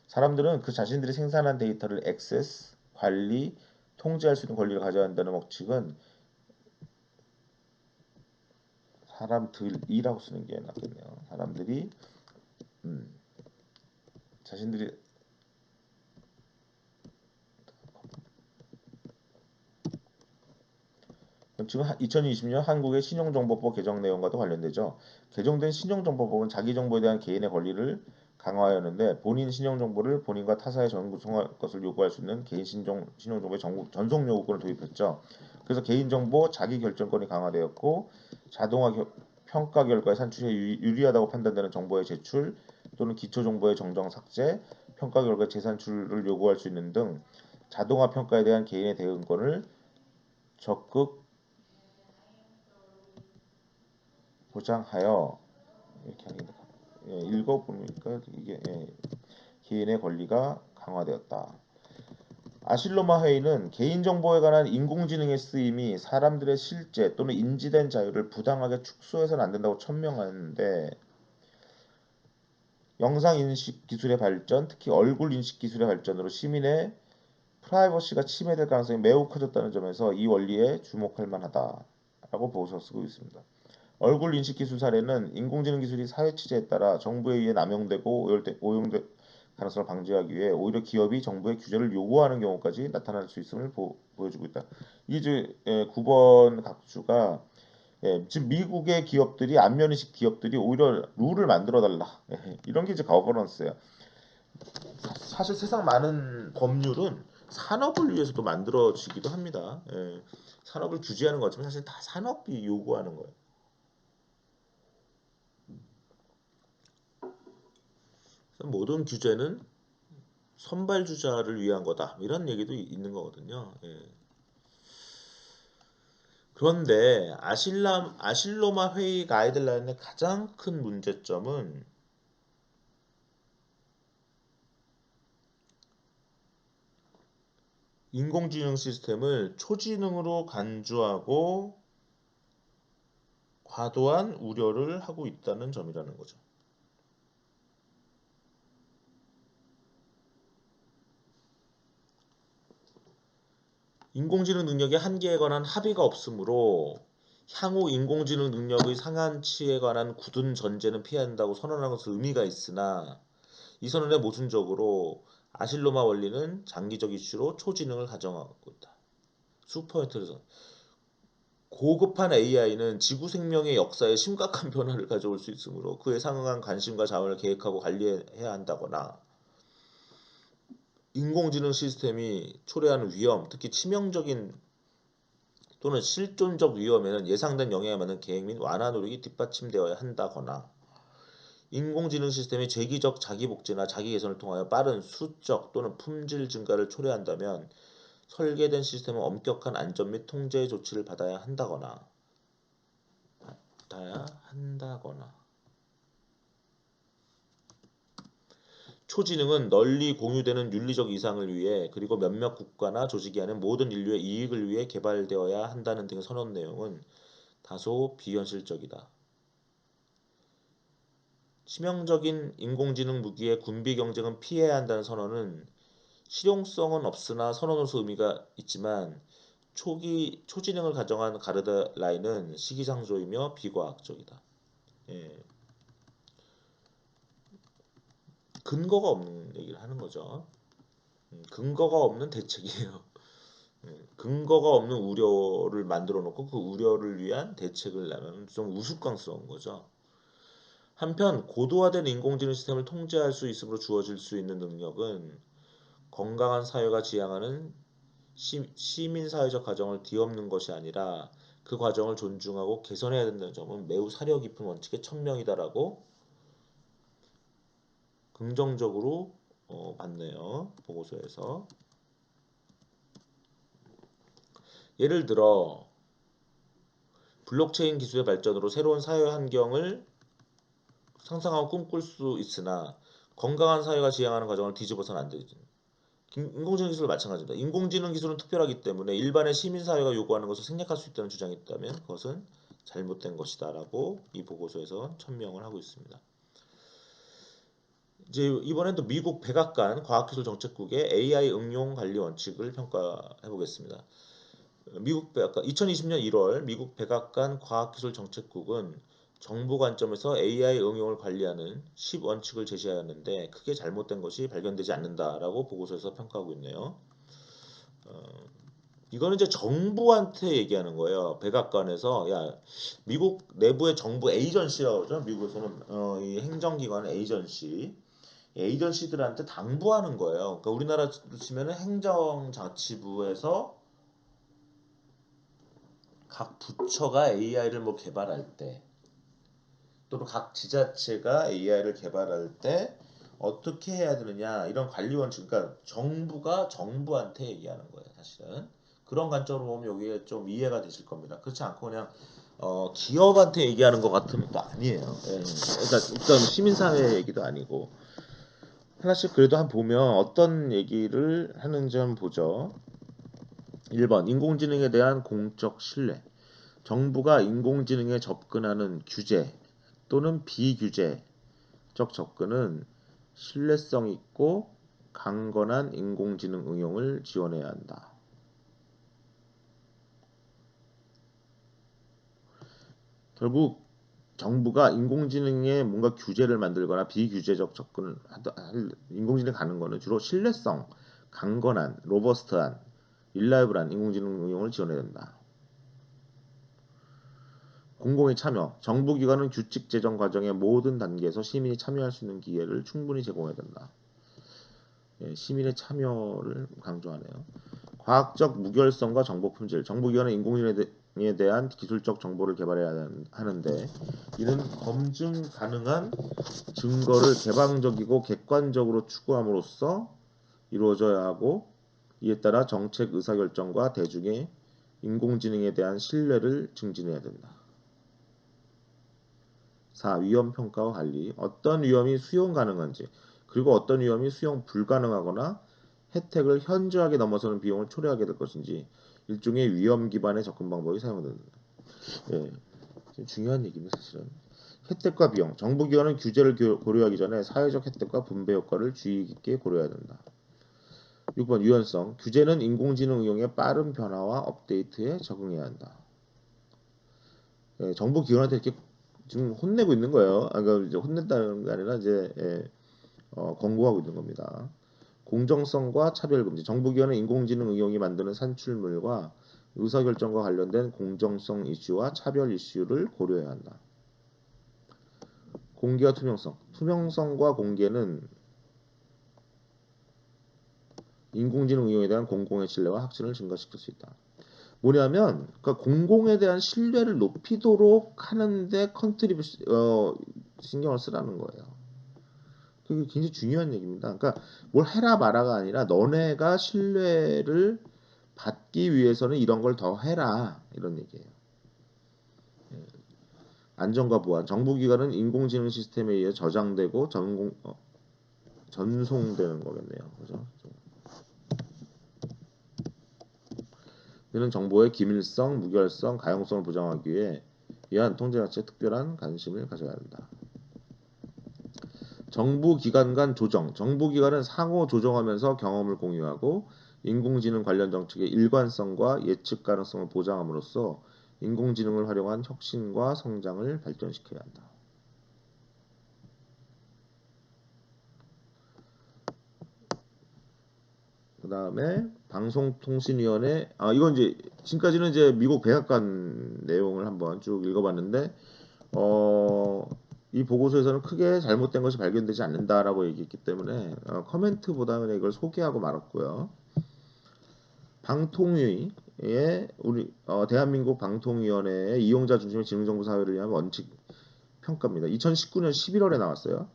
사람들은 그 자신들이 생산한 데이터를 액세스, 관리, 통제할 수 있는 권리를 가져야 한다는 원칙은 사람들이라고 쓰는 게 낫겠네요. 사람들이 자신들이 지금 2020년 한국의 신용정보법 개정 내용과도 관련되죠. 개정된 신용정보법은 자기정보에 대한 개인의 권리를 강화하였는데 본인 신용정보를 본인과 타사에 전송할 것을 요구할 수 있는 개인 신용정보의 전속 요구권을 도입했죠. 그래서 개인정보 자기 결정권이 강화되었고 자동화 평가 결과의 산출에 유리하다고 판단되는 정보의 제출 또는 기초 정보의 정정 삭제, 평가 결과 재산출을 요구할 수 있는 등 자동화 평가에 대한 개인의 대응권을 적극 보장하여 이렇게 하겠다. 예, 읽어보니까 이게 개인의 권리가 강화되었다. 아실로마 회의는 개인정보에 관한 인공지능의 쓰임이 사람들의 실제 또는 인지된 자유를 부당하게 축소해서는 안 된다고 천명하는데 영상인식 기술의 발전, 특히 얼굴 인식 기술의 발전으로 시민의 프라이버시가 침해될 가능성이 매우 커졌다는 점에서 이 원리에 주목할 만하다라고 보고서 쓰고 있습니다. 얼굴 인식 기술 사례는 인공지능 기술이 사회 취재에 따라 정부에 의해 남용되고 오용될 가능성을 방지하기 위해 오히려 기업이 정부의 규제를 요구하는 경우까지 나타날 수 있음을 보여주고 있다. 이제 9번 각주가 지금 미국의 기업들이 안면인식 기업들이 오히려 룰을 만들어 달라 이런 게 이제 거버넌스예요. 사실 세상 많은 법률은 산업을 위해서도 만들어지기도 합니다. 산업을 규제하는 것처럼 사실 다 산업이 요구하는 거예요. 모든 규제는 선발주자를 위한 거다. 이런 얘기도 있는 거거든요. 그런데 아실로마 회의 가이드라인의 가장 큰 문제점은 인공지능 시스템을 초지능으로 간주하고 과도한 우려를 하고 있다는 점이라는 거죠. 인공지능 능력의 한계에 관한 합의가 없으므로 향후 인공지능 능력의 상한치에 관한 굳은 전제는 피해야 한다고 선언한 것은 의미가 있으나 이 선언에 모순적으로 아실로마 원리는 장기적 이슈로 초지능을 가정하고 있다. 슈퍼인텔리전 고급한 AI는 지구 생명의 역사에 심각한 변화를 가져올 수 있으므로 그에 상응한 관심과 자원을 계획하고 관리해야 한다거나 인공지능 시스템이 초래하는 위험, 특히 치명적인 또는 실존적 위험에는 예상된 영향에 맞는 계획 및 완화 노력이 뒷받침되어야 한다거나 인공지능 시스템이 재기적 자기 복제나 자기 개선을 통하여 빠른 수적 또는 품질 증가를 초래한다면 설계된 시스템은 엄격한 안전 및 통제 조치를 받아야 한다거나 초지능은 널리 공유되는 윤리적 이상을 위해 그리고 몇몇 국가나 조직이 하는 모든 인류의 이익을 위해 개발되어야 한다는 등의 선언 내용은 다소 비현실적이다. 치명적인 인공지능 무기의 군비 경쟁은 피해야 한다는 선언은 실용성은 없으나 선언으로서 의미가 있지만 초지능을 가정한 가이드라인은 시기상조이며 비과학적이다. 예, 근거가 없는 얘기를 하는 거죠. 근거가 없는 대책이에요. 근거가 없는 우려를 만들어 놓고 그 우려를 위한 대책을 내면 좀 우스꽝스러운 거죠. 한편 고도화된 인공지능 시스템을 통제할 수 있으므로 주어질 수 있는 능력은 건강한 사회가 지향하는 시민사회적 과정을 뒤엎는 것이 아니라 그 과정을 존중하고 개선해야 된다는 점은 매우 사려 깊은 원칙의 천명이다라고 긍정적으로 봤네요. 보고서에서. 예를 들어 블록체인 기술의 발전으로 새로운 사회 환경을 상상하고 꿈꿀 수 있으나 건강한 사회가 지향하는 과정을 뒤집어서는 안 되지. 인공지능 기술은 마찬가지입니다. 인공지능 기술은 특별하기 때문에 일반의 시민사회가 요구하는 것을 생략할 수 있다는 주장이 있다면 그것은 잘못된 것이다라고 이 보고서에서 천명을 하고 있습니다. 이제 이번엔 또 미국 백악관 과학기술정책국의 AI 응용 관리 원칙을 평가해 보겠습니다. 미국 백악관 2020년 1월 미국 백악관 과학기술정책국은 정부 관점에서 AI 응용을 관리하는 10원칙을 제시하였는데 크게 잘못된 것이 발견되지 않는다라고 보고서에서 평가하고 있네요. 이거는 이제 정부한테 얘기하는 거예요. 백악관에서 야 미국 내부의 정부 에이전시라고 그러죠. 미국에서는 이 행정기관 에이전시들한테 당부하는 거예요. 그러니까 우리나라 치면은 행정자치부에서 각 부처가 AI를 뭐 개발할 때 또는 각 지자체가 AI를 개발할 때 어떻게 해야 되느냐 이런 관리 원칙, 그러니까 정부가 정부한테 얘기하는 거예요, 사실은. 그런 관점으로 보면 여기에 좀 이해가 되실 겁니다. 그렇지 않고 그냥 기업한테 얘기하는 것 같으면 또 아니에요. 예. 그러니까 어떤 시민사회 얘기도 아니고 하나씩 그래도 한 보면 어떤 얘기를 하는지 한번 보죠. 1번 인공지능에 대한 공적 신뢰. 정부가 인공지능에 접근하는 규제 또는 비규제적 접근은 신뢰성 있고 강건한 인공지능 응용을 지원해야 한다. 결국 정부가 인공지능에 뭔가 규제를 만들거나 비규제적 접근을 인공지능 가는 거는 주로 신뢰성, 강건한, 로버스트한, 릴라이블한 인공지능 응용을 지원해야 된다. 공공의 참여. 정부기관은 규칙 제정 과정의 모든 단계에서 시민이 참여할 수 있는 기회를 충분히 제공해야 된다. 예, 시민의 참여를 강조하네요. 과학적 무결성과 정보 품질. 정부기관은 인공지능에 대한 기술적 정보를 개발해야 하는데 이는 검증 가능한 증거를 개방적이고 객관적으로 추구함으로써 이루어져야 하고 이에 따라 정책 의사결정과 대중의 인공지능에 대한 신뢰를 증진해야 된다. 4. 위험 평가와 관리. 어떤 위험이 수용 가능한지 그리고 어떤 위험이 수용 불가능하거나 혜택을 현저하게 넘어서는 비용을 초래하게 될 것인지 일종의 위험 기반의 접근 방법이 사용된다. 예, 중요한 얘기입니다, 사실은. 혜택과 비용. 정부기관은 규제를 고려하기 전에 사회적 혜택과 분배 효과를 주의 깊게 고려해야 된다. 6번 유연성. 규제는 인공지능 응용의 빠른 변화와 업데이트에 적응해야 한다. 예, 정부 기관한테 이렇게 지금 혼내고 있는 거예요. 그러니까 이제 혼낸다는 게 아니라 이제 권고하고 있는 겁니다. 공정성과 차별금지. 정부기관은 인공지능 응용이 만드는 산출물과 의사결정과 관련된 공정성 이슈와 차별 이슈를 고려해야 한다. 공개와 투명성. 투명성과 공개는 인공지능 응용에 대한 공공의 신뢰와 확신을 증가시킬 수 있다. 뭐냐면 그러니까 공공에 대한 신뢰를 높이도록 하는데 신경을 쓰라는 거예요. 그게 굉장히 중요한 얘기입니다. 그러니까 뭘 해라 마라가 아니라 너네가 신뢰를 받기 위해서는 이런 걸 더 해라 이런 얘기예요. 안전과 보안. 정부기관은 인공지능 시스템에 의해 저장되고 전송되는 거겠네요. 그죠? 이는 정보의 기밀성, 무결성, 가용성을 보장하기 위한 통제 자체에 특별한 관심을 가져야 한다. 정부기관 간 조정. 정부기관은 상호 조정하면서 경험을 공유하고 인공지능 관련 정책의 일관성과 예측 가능성을 보장함으로써 인공지능을 활용한 혁신과 성장을 발전시켜야 한다. 그 다음에 방송통신위원회 이건 이제 지금까지는 이제 미국 백악관 내용을 한번 쭉 읽어봤는데 이 보고서에서는 크게 잘못된 것이 발견되지 않는다라고 얘기했기 때문에 커멘트보다는 이걸 소개하고 말았고요. 방통위의 우리 대한민국 방통위원회의 이용자 중심의 지능정보 사회를 위한 원칙 평가입니다. 2019년 11월에 나왔어요.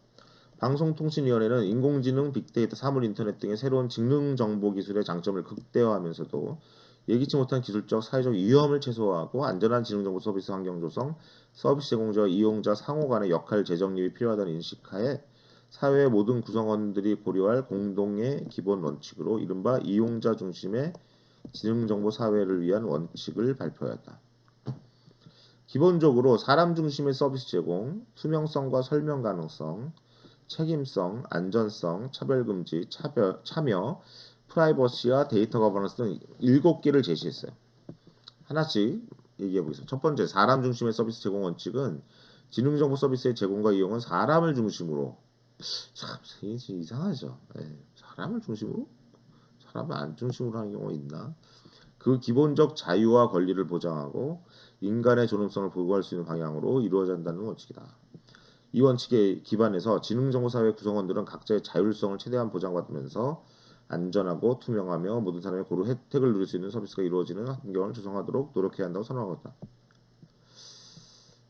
방송통신위원회는 인공지능, 빅데이터, 사물인터넷 등의 새로운 직능정보 기술의 장점을 극대화하면서도 예기치 못한 기술적, 사회적 위험을 최소화하고 안전한 지능정보 서비스 환경 조성, 서비스 제공자와 이용자 상호 간의 역할 재정립이 필요하다는 인식하에 사회의 모든 구성원들이 고려할 공동의 기본 원칙으로 이른바 이용자 중심의 지능정보 사회를 위한 원칙을 발표하였다. 기본적으로 사람 중심의 서비스 제공, 투명성과 설명 가능성, 책임성, 안전성, 차별금지, 참여, 프라이버시와 데이터 거버넌스 등 7개를 제시했어요. 하나씩 얘기해 보겠습니다. 첫 번째, 사람 중심의 서비스 제공 원칙은 지능정보 서비스의 제공과 이용은 사람을 중심으로. 참 이상하죠. 네, 사람을 중심으로? 사람을 안 중심으로 하는 경우가 있나? 그 기본적 자유와 권리를 보장하고 인간의 존엄성을 보호할 수 있는 방향으로 이루어져야 한다는 원칙이다. 이 원칙에 기반해서 지능정보사회 구성원들은 각자의 자율성을 최대한 보장받으면서 안전하고 투명하며 모든 사람이 고루 혜택을 누릴 수 있는 서비스가 이루어지는 환경을 조성하도록 노력해야 한다고 선언하고 있다.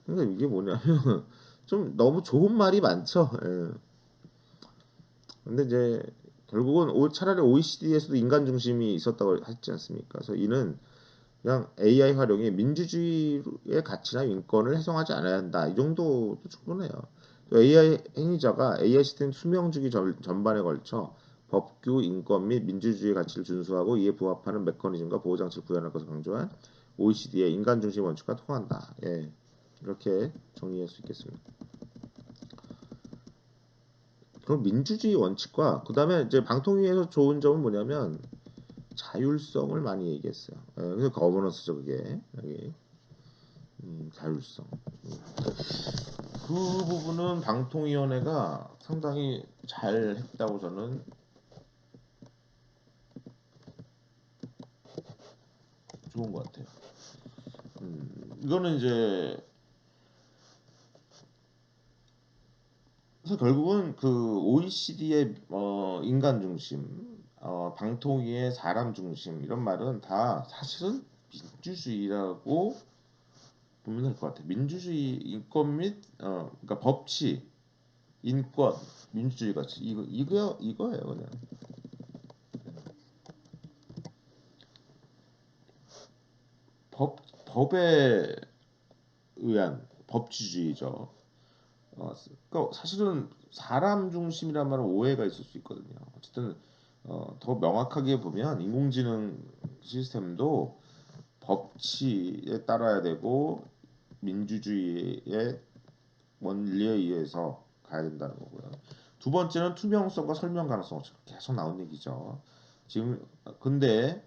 그러니까 이게 뭐냐면 좀 너무 좋은 말이 많죠. 예. 근데 이제 결국은 차라리 OECD에서도 인간 중심이 있었다고 했지 않습니까? 그래서 이는 그냥 AI 활용이 민주주의의 가치나 인권을 훼손하지 않아야 한다. 이 정도도 충분해요. AI 행위자가 AI 시스템 수명 주기 전반에 걸쳐 법규, 인권 및 민주주의 가치를 준수하고 이에 부합하는 메커니즘과 보호 장치를 구현할 것을 강조한 OECD의 인간 중심 원칙과 통한다. 예, 이렇게 정리할 수 있겠습니다. 그럼 민주주의 원칙과 그다음에 이제 방통위에서 좋은 점은 뭐냐면 자율성을 많이 얘기했어요. 예, 그래서 거버넌스죠 그게 여기 자율성. 그 부분은 방통위원회가 상당히 잘 했다고 저는 좋은 것 같아요. 이거는 이제 그래서 결국은 그 OECD의 인간 중심, 방통위의 사람 중심 이런 말은 다 사실은 민주주의라고 보면 될 것 같아요. 민주주의 인권 및 그러니까 법치, 인권, 민주주의 가치 이거예요 그냥. 법에 의한 법치주의죠. 그러니까 사실은 사람 중심이란 말은 오해가 있을 수 있거든요. 어쨌든 더 명확하게 보면 인공지능 시스템도 법치에 따라야 되고 민주주의의 원리에 의해서 가야 된다는 거고요. 두 번째는 투명성과 설명 가능성 계속 나온 얘기죠. 지금 근데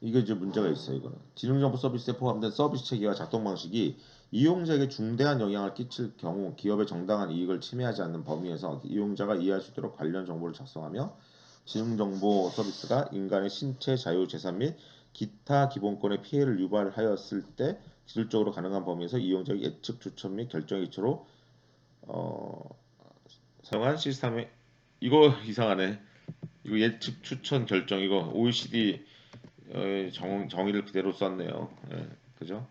이게 이제 문제가 있어요. 이거는 지능정보 서비스에 포함된 서비스 체계와 작동 방식이 이용자에게 중대한 영향을 끼칠 경우 기업의 정당한 이익을 침해하지 않는 범위에서 이용자가 이해할 수 있도록 관련 정보를 작성하며 지능정보 서비스가 인간의 신체 자유 재산 및 기타 기본권의 피해를 유발하였을 때 기술적으로 가능한 범위에서 이용자의 예측 추천 및 결정의 기초로 어, 사용한 시스템의 이거 이상하네. 이거 예측 추천 결정 이거 OECD 정의를 그대로 썼네요. 예, 그죠?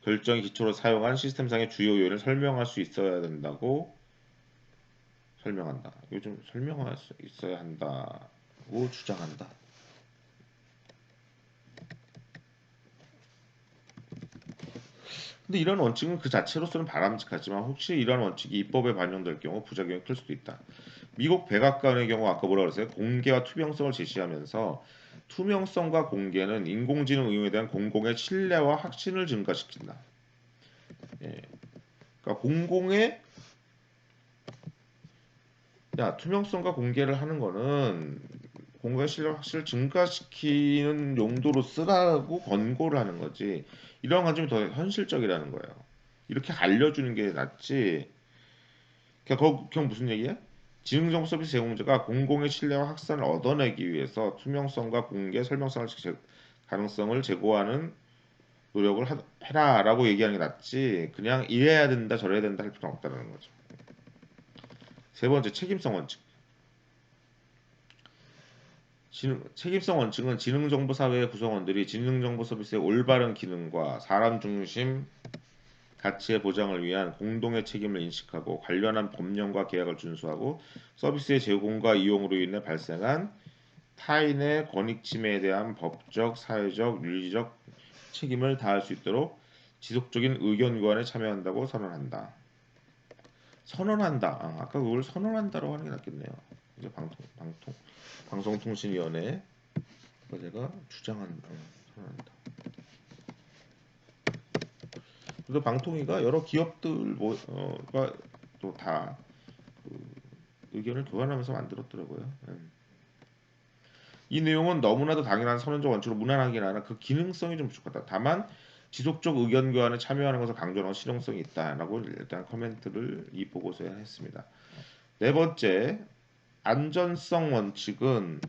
결정의 기초로 사용한 시스템상의 주요 요인을 설명할 수 있어야 된다고 설명한다. 요즘 설명할 수 있어야 한다고 주장한다. 근데 이런 원칙은 그 자체로서는 바람직하지만 혹시 이런 원칙이 입법에 반영될 경우 부작용이 클 수도 있다. 미국 백악관의 경우 아까 뭐라 그랬어요? 공개와 투명성을 제시하면서 투명성과 공개는 인공지능 응용에 대한 공공의 신뢰와 확신을 증가시킨다. 예, 그러니까 공공의 투명성과 공개를 하는 거는 공개 실력 확실히 증가시키는 용도로 쓰라고 권고를 하는 거지. 이런 관점이 더 현실적이라는 거예요. 이렇게 알려주는 게 낫지. 그냥 무슨 얘기야? 지능정보 서비스 제공자가 공공의 신뢰와 확산을 얻어내기 위해서 투명성과 공개, 설명성을 가능성을 제고하는 노력을 해라라고 얘기하는 게 낫지. 그냥 이래야 된다, 저래야 된다 할 필요는 없다는 거죠. 세 번째, 책임성 원칙. 책임성 원칙은 지능정보사회 구성원들이 지능정보 서비스의 올바른 기능과 사람 중심 가치의 보장을 위한 공동의 책임을 인식하고 관련한 법령과 계약을 준수하고 서비스의 제공과 이용으로 인해 발생한 타인의 권익 침해에 대한 법적, 사회적, 윤리적 책임을 다할 수 있도록 지속적인 의견 교환에 참여한다고 선언한다. 선언한다. 아까 그걸 선언한다라고 하는 게 낫겠네요. 이제 방송통신위원회 제가 선언한다. 그래서 방통위가 여러 기업들과 또다 의견을 교환하면서 만들었더라고요. 이 내용은 너무나도 당연한 선언적 원칙으로 무난하긴 하나 그 기능성이 좀 부족하다. 다만 지속적 의견 교환에 참여하는 것을 강조하는 실용성이 있다라고 일단 코멘트를 이 보고서에 했습니다. 네 번째, 안전성 원칙은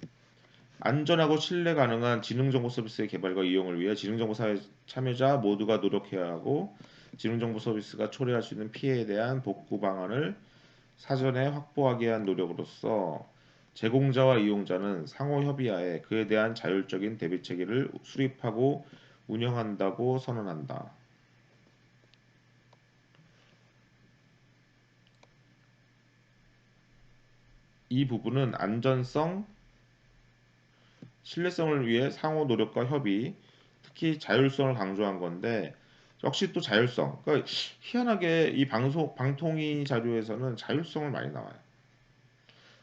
안전하고 신뢰 가능한 지능정보 서비스의 개발과 이용을 위해 지능정보 사회 참여자 모두가 노력해야 하고 지능정보 서비스가 초래할 수 있는 피해에 대한 복구 방안을 사전에 확보하기 위한 노력으로서 제공자와 이용자는 상호 협의하에 그에 대한 자율적인 대비 체계를 수립하고 운영한다고 선언한다. 이 부분은 안전성, 신뢰성을 위해 상호 노력과 협의, 특히 자율성을 강조한 건데 역시 또 자율성. 그러니까 희한하게 이 방통위 자료에서는 자율성을 많이 나와요.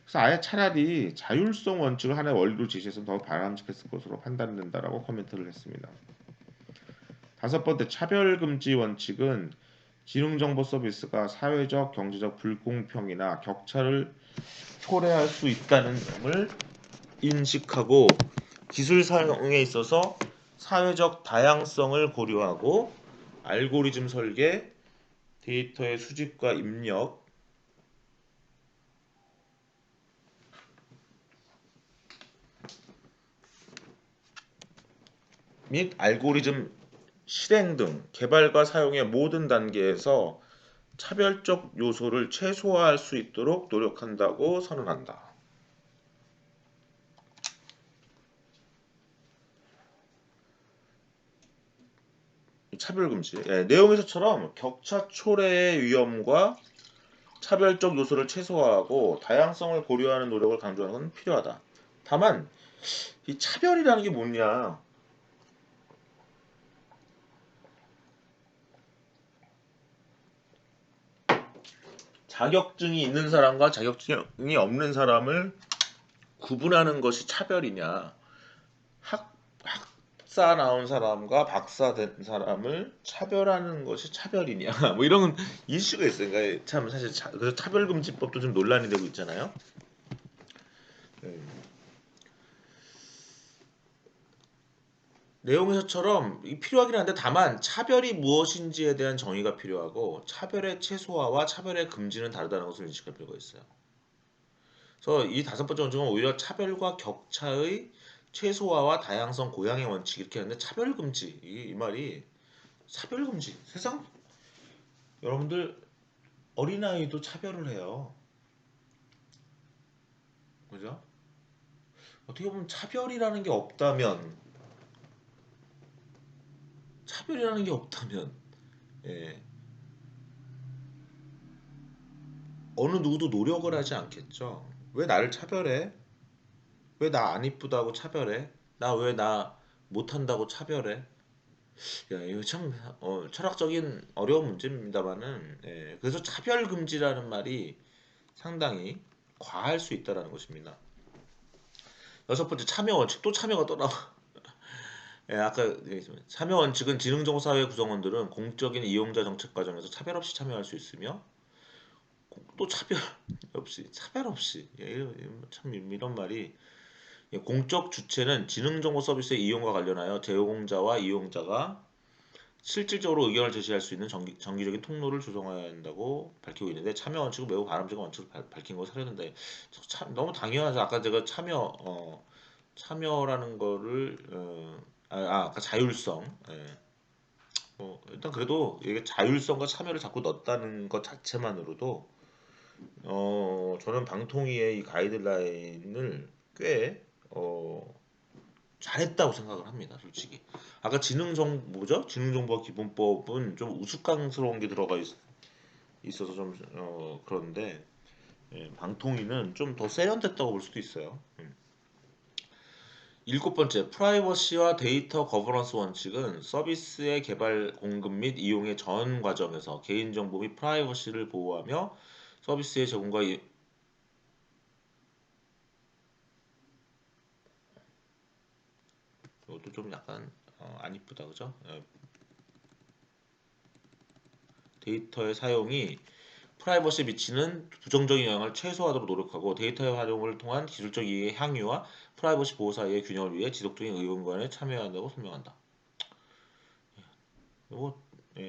그래서 아예 차라리 자율성 원칙을 하나의 원리로 제시해서 더 바람직했을 것으로 판단된다라고 코멘트를 했습니다. 다섯 번째, 차별금지 원칙은 지능정보 서비스가 사회적, 경제적 불공평이나 격차를 초래할 수 있다는 점을 인식하고 기술 사용에 있어서 사회적 다양성을 고려하고 알고리즘 설계, 데이터의 수집과 입력 및 알고리즘 실행 등 개발과 사용의 모든 단계에서 차별적 요소를 최소화할 수 있도록 노력한다고 선언한다. 차별금지. 예, 내용에서처럼 격차 초래의 위험과 차별적 요소를 최소화하고 다양성을 고려하는 노력을 강조하는 건 필요하다. 다만 이 차별이라는 게 뭐냐? 자격증이 있는 사람과 자격증이 없는 사람을 구분하는 것이 차별이냐? 학사 나온 사람과 박사 된 사람을 차별하는 것이 차별이냐? 뭐 이런 이슈가 있어요. 그러니까 참 사실 그래서 차별금지법도 좀 논란이 되고 있잖아요. 네. 내용에서처럼 필요하긴 한데 다만 차별이 무엇인지에 대한 정의가 필요하고 차별의 최소화와 차별의 금지는 다르다는 것을 인식할 필요가 있어요. 그래서 이 다섯 번째 원칙은 오히려 차별과 격차의 최소화와 다양성 고양의 원칙 이렇게 하는데 차별금지 이 말이 차별금지 세상 여러분들 어린아이도 차별을 해요. 그죠? 어떻게 보면 차별이라는 게 없다면 예, 어느 누구도 노력을 하지 않겠죠. 왜 나를 차별해? 왜 나 안 이쁘다고 차별해? 나 왜 나 못한다고 차별해? 야, 이거 참 철학적인 어려운 문제입니다만은 그래서 차별금지라는 말이 상당히 과할 수 있다라는 것입니다. 여섯 번째 참여 원칙 또 참여가 또 나와. 아까 얘기했지만 참여 원칙은 지능정보사회 구성원들은 공적인 이용자 정책 과정에서 차별 없이 참여할 수 있으며 또 차별 없이 참 이런 말이 공적 주체는 지능정보 서비스의 이용과 관련하여 제공자와 이용자가 실질적으로 의견을 제시할 수 있는 정기적인 통로를 조성해야 한다고 밝히고 있는데 참여 원칙은 매우 바람직한 원칙을 밝힌 것을 사려는데 참 너무 당연하죠. 아까 제가 참여라는 거를 아까 자율성 일단 그래도 이게 자율성과 참여를 자꾸 넣었다는 것 자체만으로도 저는 방통위의 이 가이드라인을 꽤 잘했다고 생각을 합니다, 솔직히. 아까 지능정보가 기본법은 좀 우스꽝스러운 게 들어가 있어서 좀 그런데 방통위는 좀 더 세련됐다고 볼 수도 있어요. 일곱 번째, 프라이버시와 데이터 거버넌스 원칙은 서비스의 개발, 공급 및 이용의 전 과정에서 개인정보 및 프라이버시를 보호하며 서비스의 제공과 이것도 좀 약간 안 이쁘다, 그죠? 데이터의 사용이 프라이버시에 미치는 부정적인 영향을 최소화하도록 노력하고 데이터의 활용을 통한 기술적 이익의 향유와 프라이버시 보호 사이의 균형을 위해 지속적인 의논관에 참여한다고 설명한다. 이거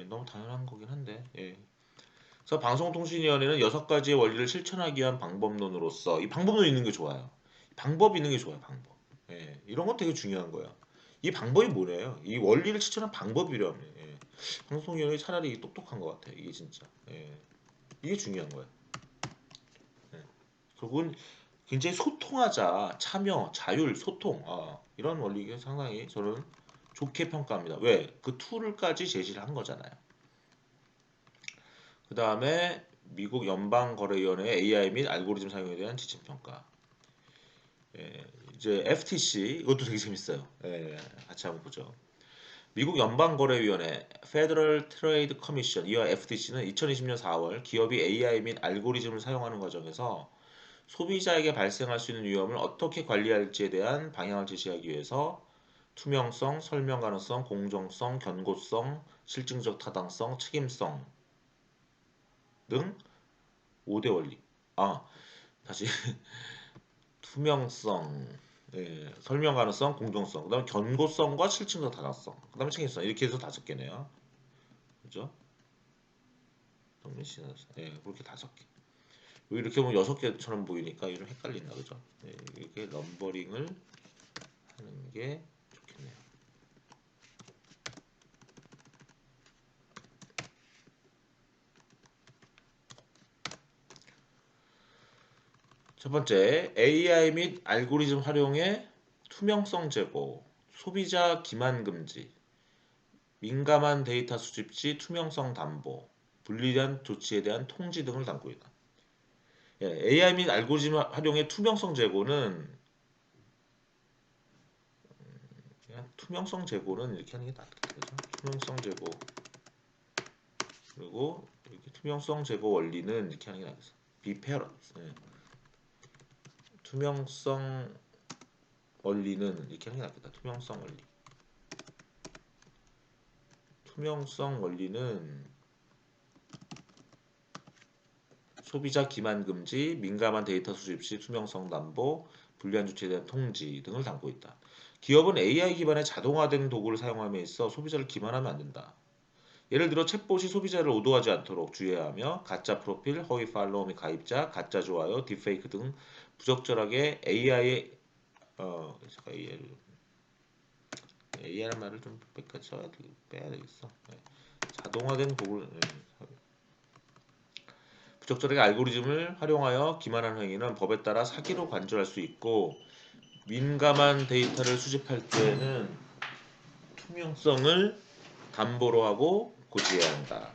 너무 당연한 거긴 한데. 그래서 방송통신위원회는 여섯 가지의 원리를 실천하기 위한 방법론으로서 이 방법론 있는 게 좋아요. 방법 있는 게 좋아요. 방법. 이런 건 되게 중요한 거야. 이 방법이 뭐래요? 이 원리를 실천한 방법이라며. 방송위원회 차라리 똑똑한 것 같아. 이게 진짜. 이게 중요한 거야. 결국은 굉장히 소통하자, 참여, 자율, 소통 이런 원리가 상당히 저는 좋게 평가합니다. 왜? 그 툴을까지 제시를 한 거잖아요. 그 다음에 미국 연방거래위원회 AI 및 알고리즘 사용에 대한 지침 평가. 예, 이제 FTC 이것도 되게 재밌어요. 예, 같이 한번 보죠. 미국 연방거래위원회 Federal Trade Commission 이와 FTC는 2020년 4월 기업이 AI 및 알고리즘을 사용하는 과정에서 소비자에게 발생할 수 있는 위험을 어떻게 관리할지에 대한 방향을 제시하기 위해서 투명성, 설명 가능성, 공정성, 견고성, 실증적 타당성, 책임성 등 5대 원리. 다시 투명성, 설명 가능성, 공정성, 그다음에 견고성과 실증적 타당성, 그다음에 책임성 이렇게 해서 5개네요. 그죠? 그렇게 5개. 이렇게 보면 6개처럼 보이니까 좀 헷갈린다, 그죠? 이렇게 넘버링을 하는 게 좋겠네요. 첫 번째, AI 및 알고리즘 활용의 투명성 제고, 소비자 기만 금지, 민감한 데이터 수집 시 투명성 담보, 불리한 조치에 대한 통지 등을 담고 있다. AI 및 알고리즘 활용의 투명성 제고는 그냥 투명성 제고는 이렇게 하는 게 낫겠죠. 투명성 제고 그리고 이렇게 투명성 제고 원리는 이렇게 하는 게 낫겠어. 비페런스. 투명성 원리는 이렇게 하는 게 낫겠다. 투명성 원리. 투명성 원리는 소비자 기만 금지, 민감한 데이터 수집 시 투명성 담보, 불리한 조치에 대한 통지 등을 담고 있다. 기업은 AI 기반의 자동화된 도구를 사용함에 있어 소비자를 기만하면 안 된다. 예를 들어 챗봇이 소비자를 오도하지 않도록 주의해야 하며 가짜 프로필, 허위 팔로워 및 가입자, 가짜 좋아요, 딥페이크 등 부적절하게 AI의 잠깐 AI라는 말을 좀 빼야 되겠어. 자동화된 도구를 부적절하게 알고리즘을 활용하여 기만한 행위는 법에 따라 사기로 간주할 수 있고 민감한 데이터를 수집할 때는 투명성을 담보로 하고 고지해야 한다.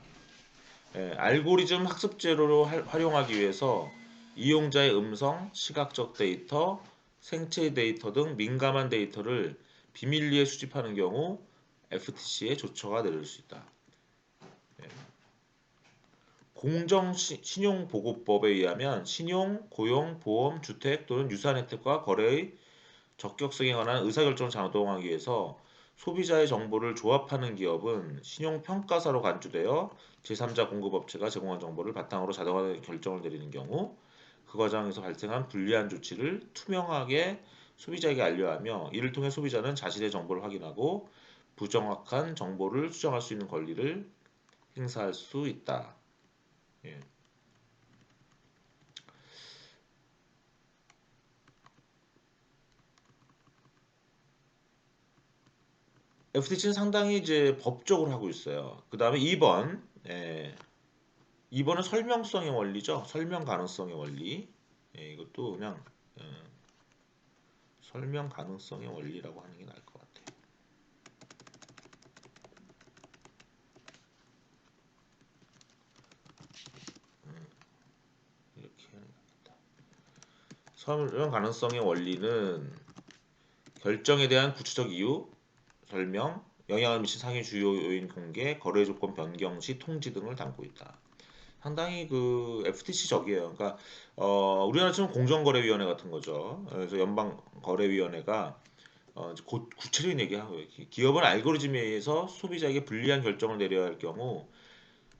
알고리즘 학습 재료로 활용하기 위해서 이용자의 음성, 시각적 데이터, 생체 데이터 등 민감한 데이터를 비밀리에 수집하는 경우 FTC에 조처가 내릴 수 있다. 공정신용보고법에 의하면 신용, 고용, 보험, 주택 또는 유산 혜택과 거래의 적격성에 관한 의사결정을 자동화하기 위해서 소비자의 정보를 조합하는 기업은 신용평가사로 간주되어 제3자 공급업체가 제공한 정보를 바탕으로 자동화 결정을 내리는 경우 그 과정에서 발생한 불리한 조치를 투명하게 소비자에게 알려야 하며 이를 통해 소비자는 자신의 정보를 확인하고 부정확한 정보를 수정할 수 있는 권리를 행사할 수 있다. 예. FTC는 상당히 이제 법적으로 하고 있어요. 그 다음에 2번, 2번은 설명성의 원리죠. 설명 가능성의 원리. 이것도 그냥 설명 가능성의 원리라고 하는 게 나을 것 같아요. 이렇게 하는 게 낫겠다. 설명 가능성의 원리는 결정에 대한 구체적 이유, 설명, 영향을 미친 상위 주요 요인 공개, 거래 조건 변경 시 통지 등을 담고 있다. 상당히 그 FTC적이에요. 그러니까 우리나라처럼 공정거래위원회 같은 거죠. 그래서 연방거래위원회가 구체적인 얘기하고 기업은 알고리즘에 의해서 소비자에게 불리한 결정을 내려야 할 경우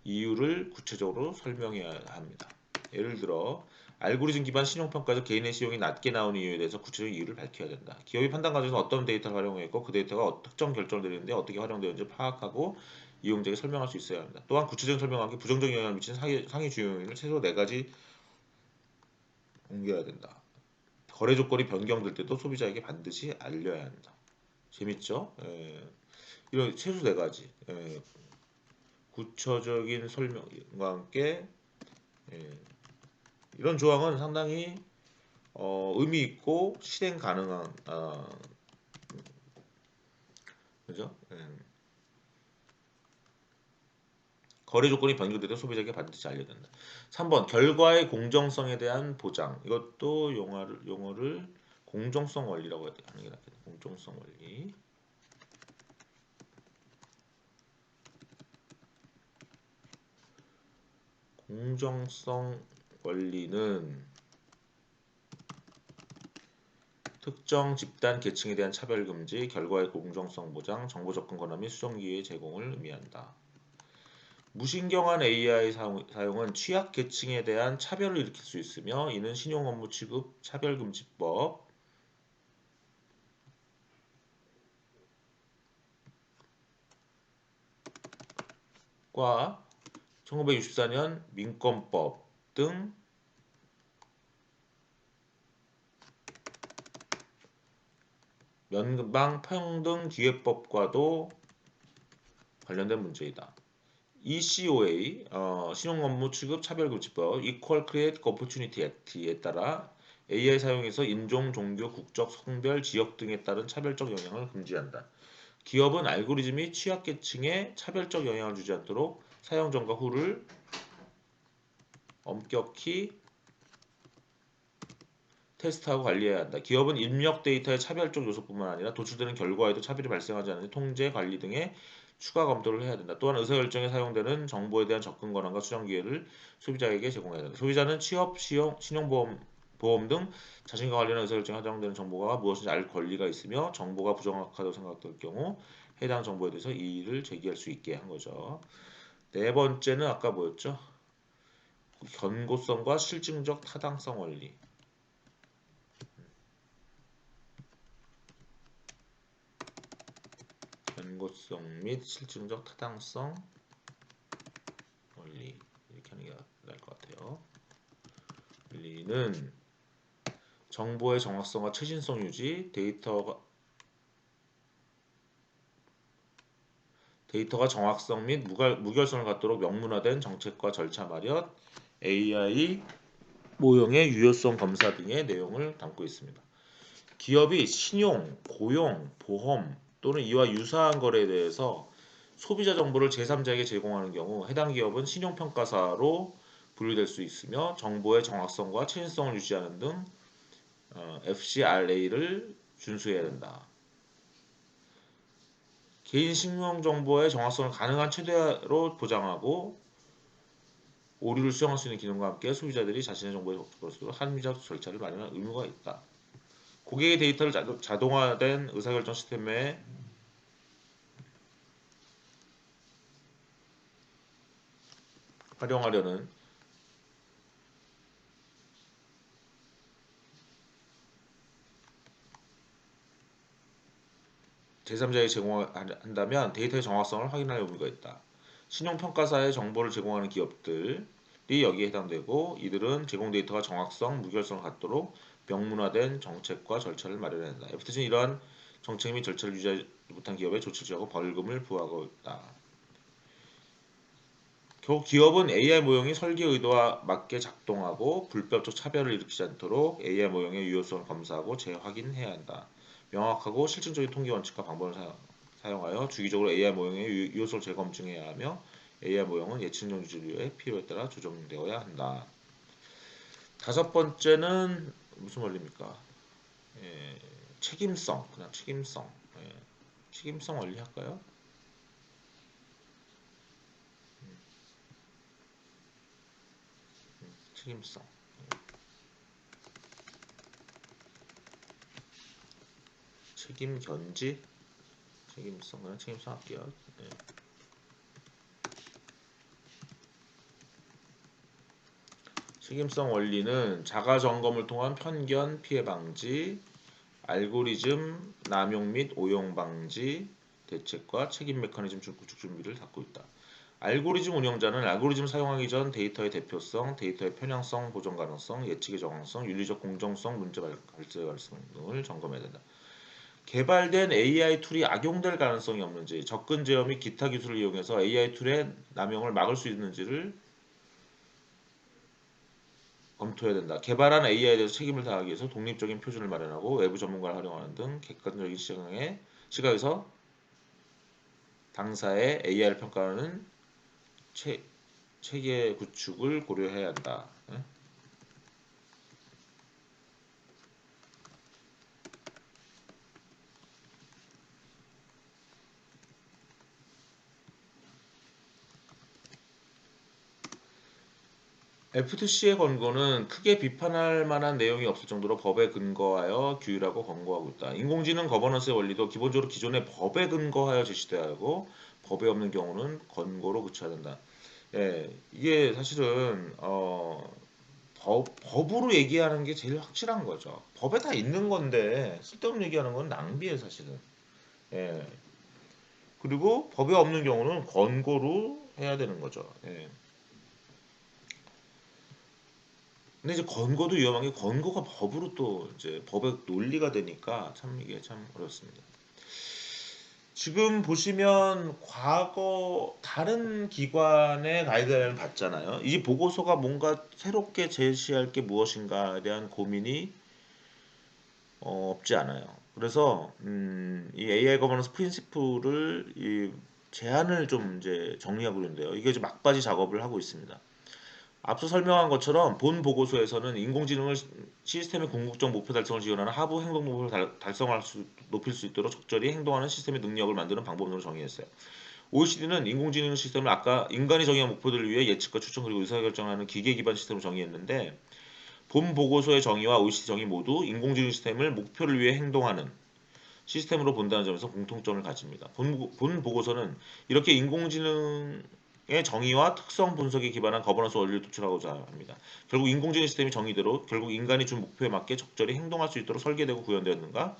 이유를 구체적으로 설명해야 합니다. 예를 들어 알고리즘 기반 신용평가에서 개인의 시용이 낮게 나오는 이유에 대해서 구체적인 이유를 밝혀야 된다. 기업이 판단 과정에서 어떤 데이터를 활용했고 그 데이터가 특정 결정을 내리는데 어떻게 활용되었는지 파악하고 이용자에게 설명할 수 있어야 합니다. 또한 구체적인 설명과 함께 부정적인 영향을 미치는 상위 주요 요인을 최소 4가지 공개해야 된다. 거래 조건이 변경될 때도 소비자에게 반드시 알려야 한다. 재밌죠? 이런 최소 4가지 구체적인 설명과 함께 예, 이런 조항은 상당히 의미 있고 실행 가능한 그죠? 거래 조건이 변경되도 소비자에게 반드시 알려야 된다. 3번 결과의 공정성에 대한 보장. 이것도 용어를 공정성 원리라고 하는 게 낫겠네. 공정성 원리. 공정성 원리는 특정 집단 계층에 대한 차별 금지, 결과의 공정성 보장, 정보 접근 권한 및 수정 기회 제공을 의미한다. 무신경한 AI 사용은 취약 계층에 대한 차별을 일으킬 수 있으며 이는 신용 업무 취급 차별금지법과 1964년 민권법 등 연방평등기회법과도 관련된 문제이다. ECOA 신용업무 취급 차별금지법 Equal Credit Opportunity Act에 따라 AI 사용에서 인종, 종교, 국적, 성별, 지역 등에 따른 차별적 영향을 금지한다. 기업은 알고리즘이 취약계층에 차별적 영향을 주지 않도록 사용 전과 후를 엄격히 테스트하고 관리해야 한다. 기업은 입력 데이터의 차별적 요소뿐만 아니라 도출되는 결과에도 차별이 발생하지 않는 통제, 관리 등의 추가 검토를 해야 된다. 또한 의사결정에 사용되는 정보에 대한 접근 권한과 수정 기회를 소비자에게 제공해야 된다. 소비자는 취업, 신용보험 등 자신과 관련한 의사결정에 해당되는 정보가 무엇인지 알 권리가 있으며 정보가 부정확하다고 생각될 경우 해당 정보에 대해서 이의를 제기할 수 있게 한 거죠. 네 번째는 아까 뭐였죠? 견고성과 실증적 타당성 원리. 견고성 및 실증적 타당성 원리 이렇게 하는 게 나을 것 같아요. 원리는 정보의 정확성과 최신성 유지, 데이터가 정확성 및 무결성을 갖도록 명문화된 정책과 절차 마련, AI 모형의 유효성 검사 등의 내용을 담고 있습니다. 기업이 신용, 고용, 보험 또는 이와 유사한 거래에 대해서 소비자 정보를 제3자에게 제공하는 경우 해당 기업은 신용평가사로 분류될 수 있으며 정보의 정확성과 최신성을 유지하는 등 FCRA를 준수해야 된다. 개인 신용 정보의 정확성을 가능한 최대로 보장하고 오류를 수정할 수 있는 기능과 함께 소비자들이 자신의 정보에 접근할 수 있도록 합리적 절차를 마련할 의무가 있다. 고객의 데이터를 자동화된 의사결정 시스템에 활용하려는 제3자에게 제공한다면 데이터의 정확성을 확인할 의무가 있다. 신용평가사의 정보를 제공하는 기업들이 여기에 해당되고 이들은 제공 데이터가 정확성, 무결성을 갖도록 명문화된 정책과 절차를 마련해야 한다. FTC는 이러한 정책 및 절차를 유지하지 못한 기업에 조치를 취하고 벌금을 부과하고 있다. 결국 기업은 AI 모형이 설계 의도와 맞게 작동하고 불법적 차별을 일으키지 않도록 AI 모형의 유효성을 검사하고 재확인해야 한다. 명확하고 실질적인 통계 원칙과 방법을 사용하여 주기적으로 AI 모형의 유효성을 재검증해야 하며 AI 모형은 예측력 유지의 필요에 따라 조정되어야 한다. 다섯 번째는 무슨 원리입니까? 책임성, 그냥 책임성. 책임성 원리 할까요? 책임성. 책임 견지, 책임성, 그냥 책임성 할게요. 책임성 원리는 자가 점검을 통한 편견, 피해 방지, 알고리즘 남용 및 오용 방지 대책과 책임 메커니즘 구축 준비를 담고 있다. 알고리즘 운영자는 알고리즘 사용하기 전 데이터의 대표성, 데이터의 편향성, 보존 가능성, 예측의 정확성, 윤리적 공정성, 문제 발생 가능성 등을 점검해야 된다. 개발된 AI 툴이 악용될 가능성이 없는지, 접근 제어 및 기타 기술을 이용해서 AI 툴의 남용을 막을 수 있는지를 검토해야 된다. 개발한 AI에 대해서 책임을 다하기 위해서 독립적인 표준을 마련하고 외부 전문가를 활용하는 등 객관적인 시각에서 당사의 AI를 평가하는 체계 구축을 고려해야 한다. FTC의 권고는 크게 비판할 만한 내용이 없을 정도로 법에 근거하여 규율하고 권고하고 있다. 인공지능 거버넌스의 원리도 기본적으로 기존의 법에 근거하여 제시되어야 하고 법에 없는 경우는 권고로 그쳐야 된다. 예, 이게 사실은 법으로 얘기하는 게 제일 확실한 거죠. 법에 다 있는 건데 쓸데없는 얘기하는 건 낭비예요, 사실은. 예. 그리고 법에 없는 경우는 권고로 해야 되는 거죠. 예. 근데 이제 권고도 위험한 게 권고가 법으로 또 이제 법의 논리가 되니까 참 이게 참 어렵습니다. 지금 보시면 과거 다른 기관의 가이드라인을 봤잖아요. 이 보고서가 뭔가 새롭게 제시할 게 무엇인가에 대한 고민이 없지 않아요. 그래서 이 AI 거버넌스 프린시플을 이 제안을 좀 이제 정리하고 있는데요. 이게 이제 막바지 작업을 하고 있습니다. 앞서 설명한 것처럼 본 보고서에서는 인공지능을 시스템의 궁극적 목표 달성을 지원하는 하부 행동 목표를 높일 수 있도록 적절히 행동하는 시스템의 능력을 만드는 방법 등을 정의했어요. OECD는 인공지능 시스템을 아까 인간이 정의한 목표들을 위해 예측과 추천 그리고 의사결정하는 기계 기반 시스템을 정의했는데 본 보고서의 정의와 OECD 정의 모두 인공지능 시스템을 목표를 위해 행동하는 시스템으로 본다는 점에서 공통점을 가집니다. 본 보고서는 이렇게 인공지능의 정의와 특성 분석에 기반한 거버넌스 원리를 도출하고자 합니다. 결국 인공지능 시스템이 정의대로 결국 인간이 준 목표에 맞게 적절히 행동할 수 있도록 설계되고 구현되었는가?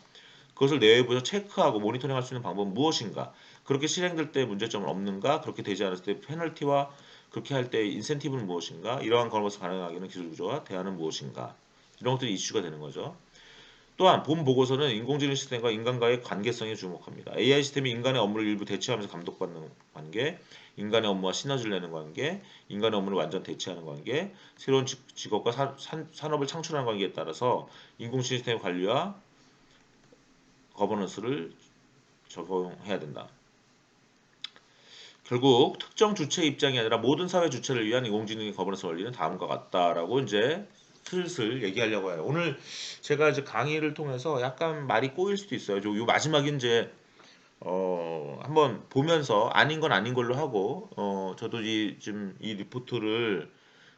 그것을 내부에서 체크하고 모니터링할 수 있는 방법은 무엇인가? 그렇게 실행될 때 문제점은 없는가? 그렇게 되지 않았을 때 페널티와 그렇게 할 때 인센티브는 무엇인가? 이러한 것을 가능하게 하는 기술 구조와 대안은 무엇인가? 이런 것들이 이슈가 되는 거죠. 또한 본 보고서는 인공지능 시스템과 인간과의 관계성에 주목합니다. AI 시스템이 인간의 업무를 일부 대체하면서 감독받는 관계, 인간의 업무와 시너지를 내는 관계, 인간의 업무를 완전 대체하는 관계, 새로운 직업과 산업을 창출하는 관계에 따라서 인공지능 시스템의 관리와 거버넌스를 적용해야 된다. 결국 특정 주체 입장이 아니라 모든 사회 주체를 위한 인공지능의 거버넌스 원리는 다음과 같다라고 이제 슬슬 얘기하려고 해요. 오늘 제가 이제 강의를 통해서 약간 말이 꼬일 수도 있어요. 요 마지막에 이제 한번 보면서 아닌 건 아닌 걸로 하고 저도 지금 이 리포트를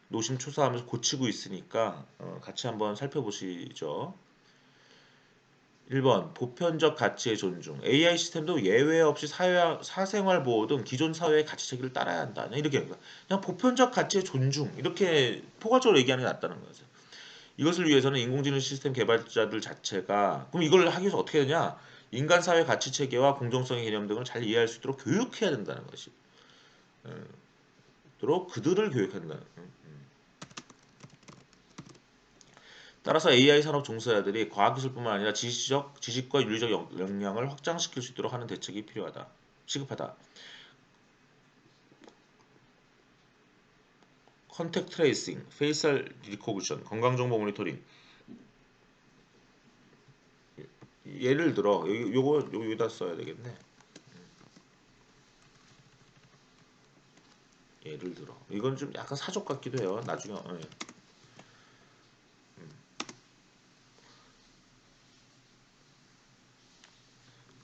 노심초사하면서 고치고 있으니까 같이 한번 살펴보시죠. 1번 보편적 가치의 존중. AI 시스템도 예외 없이 사생활 보호 등 기존 사회의 가치 체계를 따라야 한다. 이렇게 그냥 보편적 가치의 존중 이렇게 포괄적으로 얘기하는 게 낫다는 거죠. 이것을 위해서는 인공지능 시스템 개발자들 자체가 그럼 이걸 하기 위해서 어떻게 되냐? 인간 사회 가치 체계와 공정성의 개념 등을 잘 이해할 수 있도록 교육해야 된다는 것이. 도록 그들을 교육해야 된다는. 따라서 AI 산업 종사자들이 과학기술뿐만 아니라 지식과 윤리적 역량을 확장시킬 수 있도록 하는 대책이 필요하다. 시급하다. 컨택트 트레이싱, 페이셜 리코그션, 건강정보 모니터링. 예를 들어 요거 여기다 써야 되겠네. 예를 들어 이건 좀 약간 사족 같기도 해요. 나중에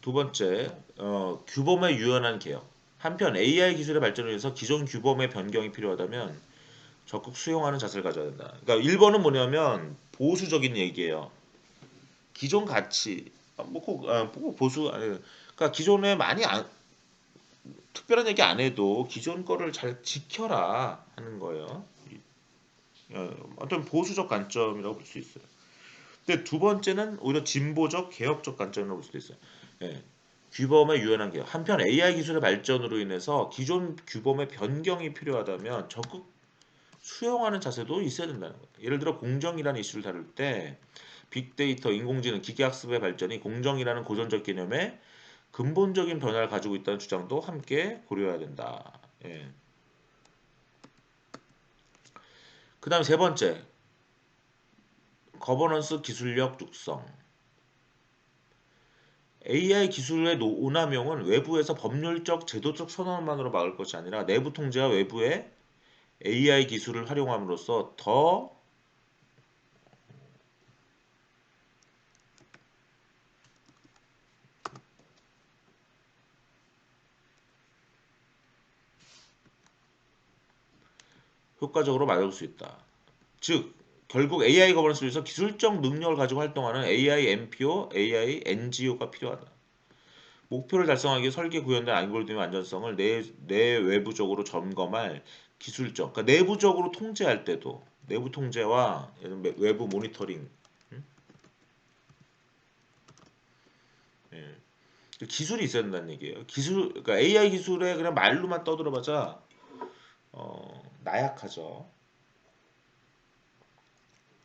두 번째 규범의 유연한 개혁. 한편 AI 기술의 발전을 위해서 기존 규범의 변경이 필요하다면 적극 수용하는 자세를 가져야 된다. 그러니까 1번은 뭐냐면 보수적인 얘기예요. 기존 가치 뭐꼭 보수 아니 그러니까 기존에 많이 특별한 얘기 안 해도 기존 거를 잘 지켜라 하는 거예요. 어떤 보수적 관점이라고 볼 수 있어요. 근데 두 번째는 오히려 진보적 개혁적 관점이라고 볼 수도 있어요. 예. 규범의 유연한 개혁. 한편 AI 기술의 발전으로 인해서 기존 규범의 변경이 필요하다면 적극 수용하는 자세도 있어야 된다는 거예요. 예를 들어 공정이라는 이슈를 다룰 때 빅데이터, 인공지능, 기계학습의 발전이 공정이라는 고전적 개념에 근본적인 변화를 가지고 있다는 주장도 함께 고려해야 된다. 예. 그다음 세 번째 거버넌스 기술력 육성. AI 기술의 오남용은 외부에서 법률적, 제도적 선언만으로 막을 것이 아니라 내부 통제와 외부의 AI 기술을 활용함으로써 더 효과적으로 막을 수 있다. 즉, 결국 AI 거버넌스를 위해서 기술적 능력을 가지고 활동하는 AI MPO, AI NGO가 필요하다. 목표를 달성하기 위해 설계 구현된 알고리즘의 안전성을 내외부적으로 점검할 기술적, 그러니까 내부적으로 통제할 때도 내부 통제와 외부 모니터링, 예. 기술이 있어야 된다는 얘기예요. 그러니까 AI 기술에 그냥 말로만 떠들어봤자 나약하죠.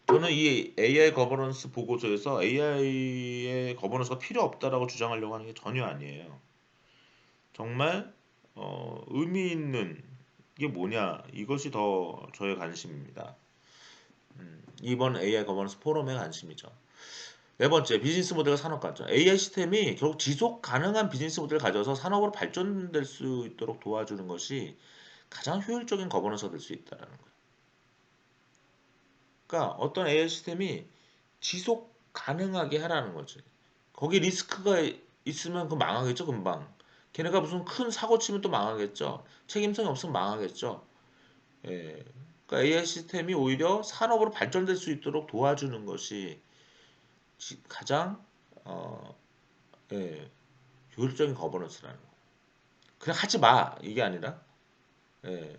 저는 이 AI 거버넌스 보고서에서 AI의 거버넌스가 필요 없다라고 주장하려고 하는 게 전혀 아니에요. 정말 의미 있는 게 뭐냐, 이것이 더 저의 관심입니다. 이번 AI 거버넌스 포럼의 관심이죠. 네 번째, 비즈니스 모델과 산업 발전. AI 시스템이 결국 지속 가능한 비즈니스 모델을 가져서 산업으로 발전될 수 있도록 도와주는 것이 가장 효율적인 거버넌스가 될 수 있다는 거예요. 그러니까 어떤 AI 시스템이 지속 가능하게 하라는 거지. 거기 리스크가 있으면 그 망하겠죠, 금방. 걔네가 무슨 큰 사고 치면 또 망하겠죠. 책임성이 없으면 망하겠죠. 예. 그러니까 AI 시스템이 오히려 산업으로 발전될 수 있도록 도와주는 것이 가장 어, 예, 효율적인 거버넌스라는 거. 그냥 하지 마 이게 아니라 예.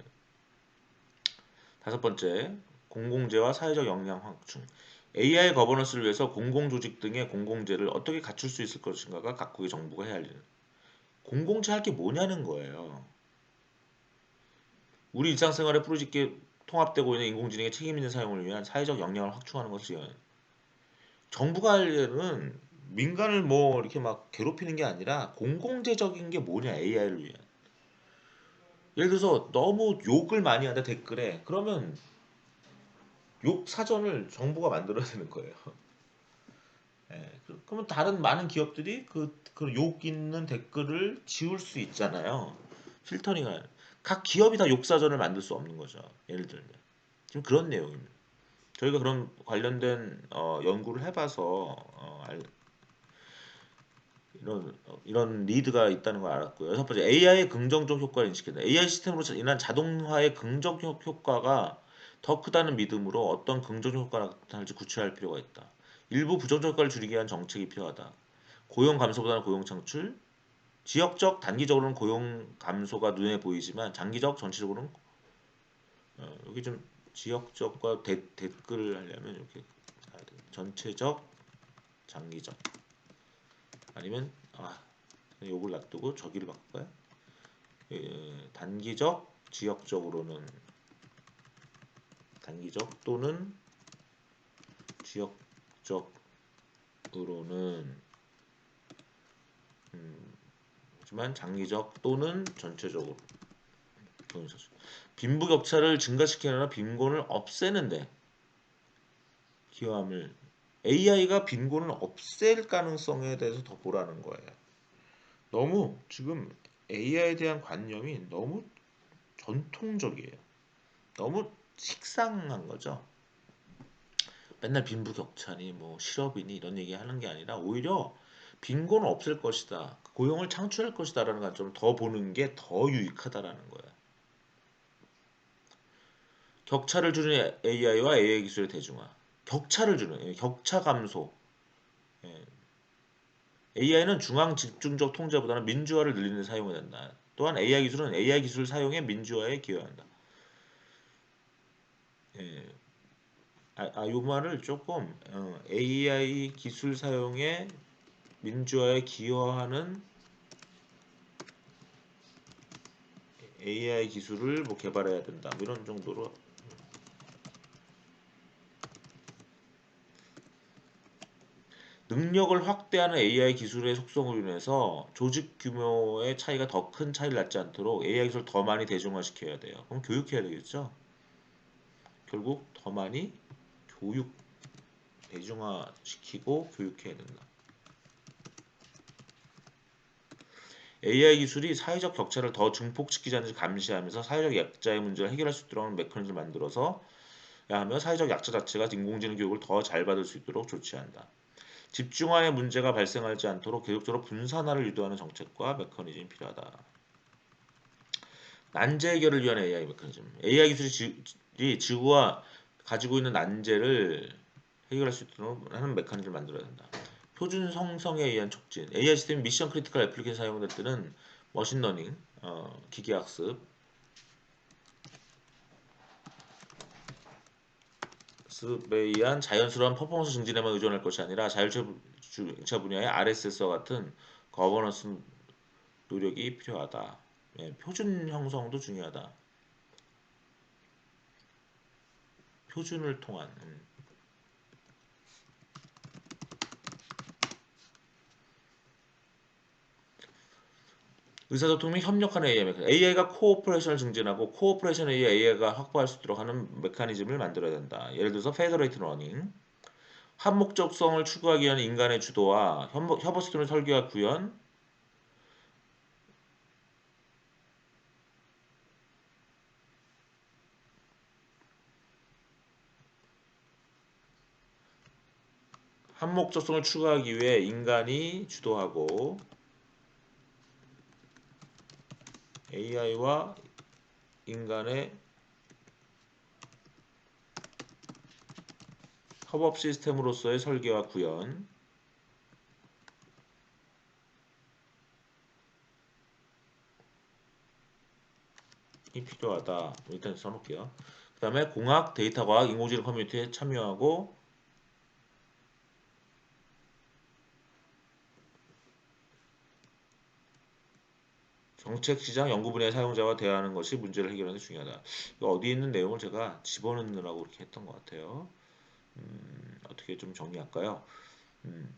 다섯 번째, 공공재와 사회적 역량 확충. AI 거버넌스를 위해서 공공조직 등의 공공재를 어떻게 갖출 수 있을 것인가가 각국의 정부가 해야 할 일. 공공재 할 게 뭐냐는 거예요. 우리 일상생활에 뿌리짓게 통합되고 있는 인공지능의 책임 있는 사용을 위한 사회적 역량을 확충하는 것을 위한 정부가 할 일은 민간을 뭐 이렇게 막 괴롭히는 게 아니라 공공재적인 게 뭐냐 AI를 위한. 예를 들어서 너무 욕을 많이 한다 댓글에 그러면 욕 사전을 정부가 만들어야 되는 거예요. 예, 그러면 다른 많은 기업들이 그 욕 있는 댓글을 지울 수 있잖아요. 필터링을. 각 기업이 다 욕 사전을 만들 수 없는 거죠. 예를 들면. 지금 그런 내용입니다. 저희가 그런 관련된 연구를 해봐서 이런 리드가 있다는 걸 알았고요. 여섯 번째, AI의 긍정적 효과를 인식한다. AI 시스템으로 인한 자동화의 긍정적 효과가 더 크다는 믿음으로 어떤 긍정적 효과가 나타날지 구체화할 필요가 있다. 일부 부정적 효과를 줄이기 위한 정책이 필요하다. 고용 감소보다는 고용 창출, 지역적 단기적으로는 고용 감소가 눈에 보이지만 장기적 전체적으로는 여기 좀 지역적과 댓글을 하려면 이렇게 전체적 장기적 아니면 요걸 놔두고 저기를 바꿀까요? 단기적 지역적으로는 단기적 또는 지역적으로는 하지만 장기적 또는 전체적으로 빈부격차를 증가시키거나 빈곤을 없애는데 기여함을 AI가 빈곤을 없앨 가능성에 대해서 더 보라는 거예요. 너무 지금 AI에 대한 관념이 너무 전통적이에요. 너무 식상한 거죠. 맨날 빈부격차니 뭐 실업이니 이런 얘기 하는 게 아니라 오히려 빈곤을 없앨 것이다. 고용을 창출할 것이다라는 관점을 더 보는 게 더 유익하다라는 거예요. 격차를 주는 AI와 AI 기술의 대중화. 격차를 주는 격차 감소. AI는 중앙 집중적 통제보다는 민주화를 늘리는 데 사용이 된다. 또한 AI 기술은 AI 기술 사용의 민주화에 기여한다. 예. 이 말을 조금 AI 기술 사용에 민주화에 기여하는 AI 기술을 뭐 개발해야 된다. 뭐 이런 정도로 능력을 확대하는 AI 기술의 속성으로 인해서 조직 규모의 차이가 더 큰 차이를 낳지 않도록 AI 기술을 더 많이 대중화시켜야 돼요. 그럼 교육해야 되겠죠? 결국 더 많이 교육. 대중화시키고 교육해야 된다. AI 기술이 사회적 격차를 더 증폭시키지 않는지 감시하면서 사회적 약자의 문제를 해결할 수 있도록 하는 메커니즘을 만들어서 하며 사회적 약자 자체가 인공지능 교육을 더 잘 받을 수 있도록 조치한다. 집중화의 문제가 발생하지 않도록 계속적으로 분산화를 유도하는 정책과 메커니즘이 필요하다. 난제 해결을 위한 AI 메커니즘. AI 기술이 지구가 가지고 있는 난제를 해결할 수 있도록 하는 메커니즘을 만들어야 된다. 표준 성성에 의한 촉진. AI 시스템이 미션 크리티컬 애플리케이션 사용될 때는 머신러닝, 기계학습, 에 의한 자연스러운 퍼포먼스 증진에만 의존할 것이 아니라 자율주행차 분야의 RSS와 같은 거버넌스 노력이 필요하다. 예, 표준 형성도 중요하다. 표준을 통한 의사소통 및 협력하는 AI 메커니즘. AI가 코오퍼레이션을 증진하고 코오퍼레이션에 의해 AI가 확보할 수 있도록 하는 메커니즘을 만들어야 된다. 예를 들어서 페더레이트 러닝, 한목적성을 추구하기 위한 인간의 주도와 협업 시스템의 설계와 구현, 한목적성을 추구하기 위해 인간이 주도하고 AI와 인간의 협업 시스템으로서의 설계와 구현이 필요하다. 일단 써놓을게요. 그 다음에 공학, 데이터과학, 인공지능 커뮤니티에 참여하고 정책 시장 연구 분야의 사용자와 대화하는 것이 문제를 해결하는 데 중요하다. 이거 어디에 있는 내용을 제가 집어넣느라고 이렇게 했던 것 같아요. 어떻게 좀 정리할까요? 음,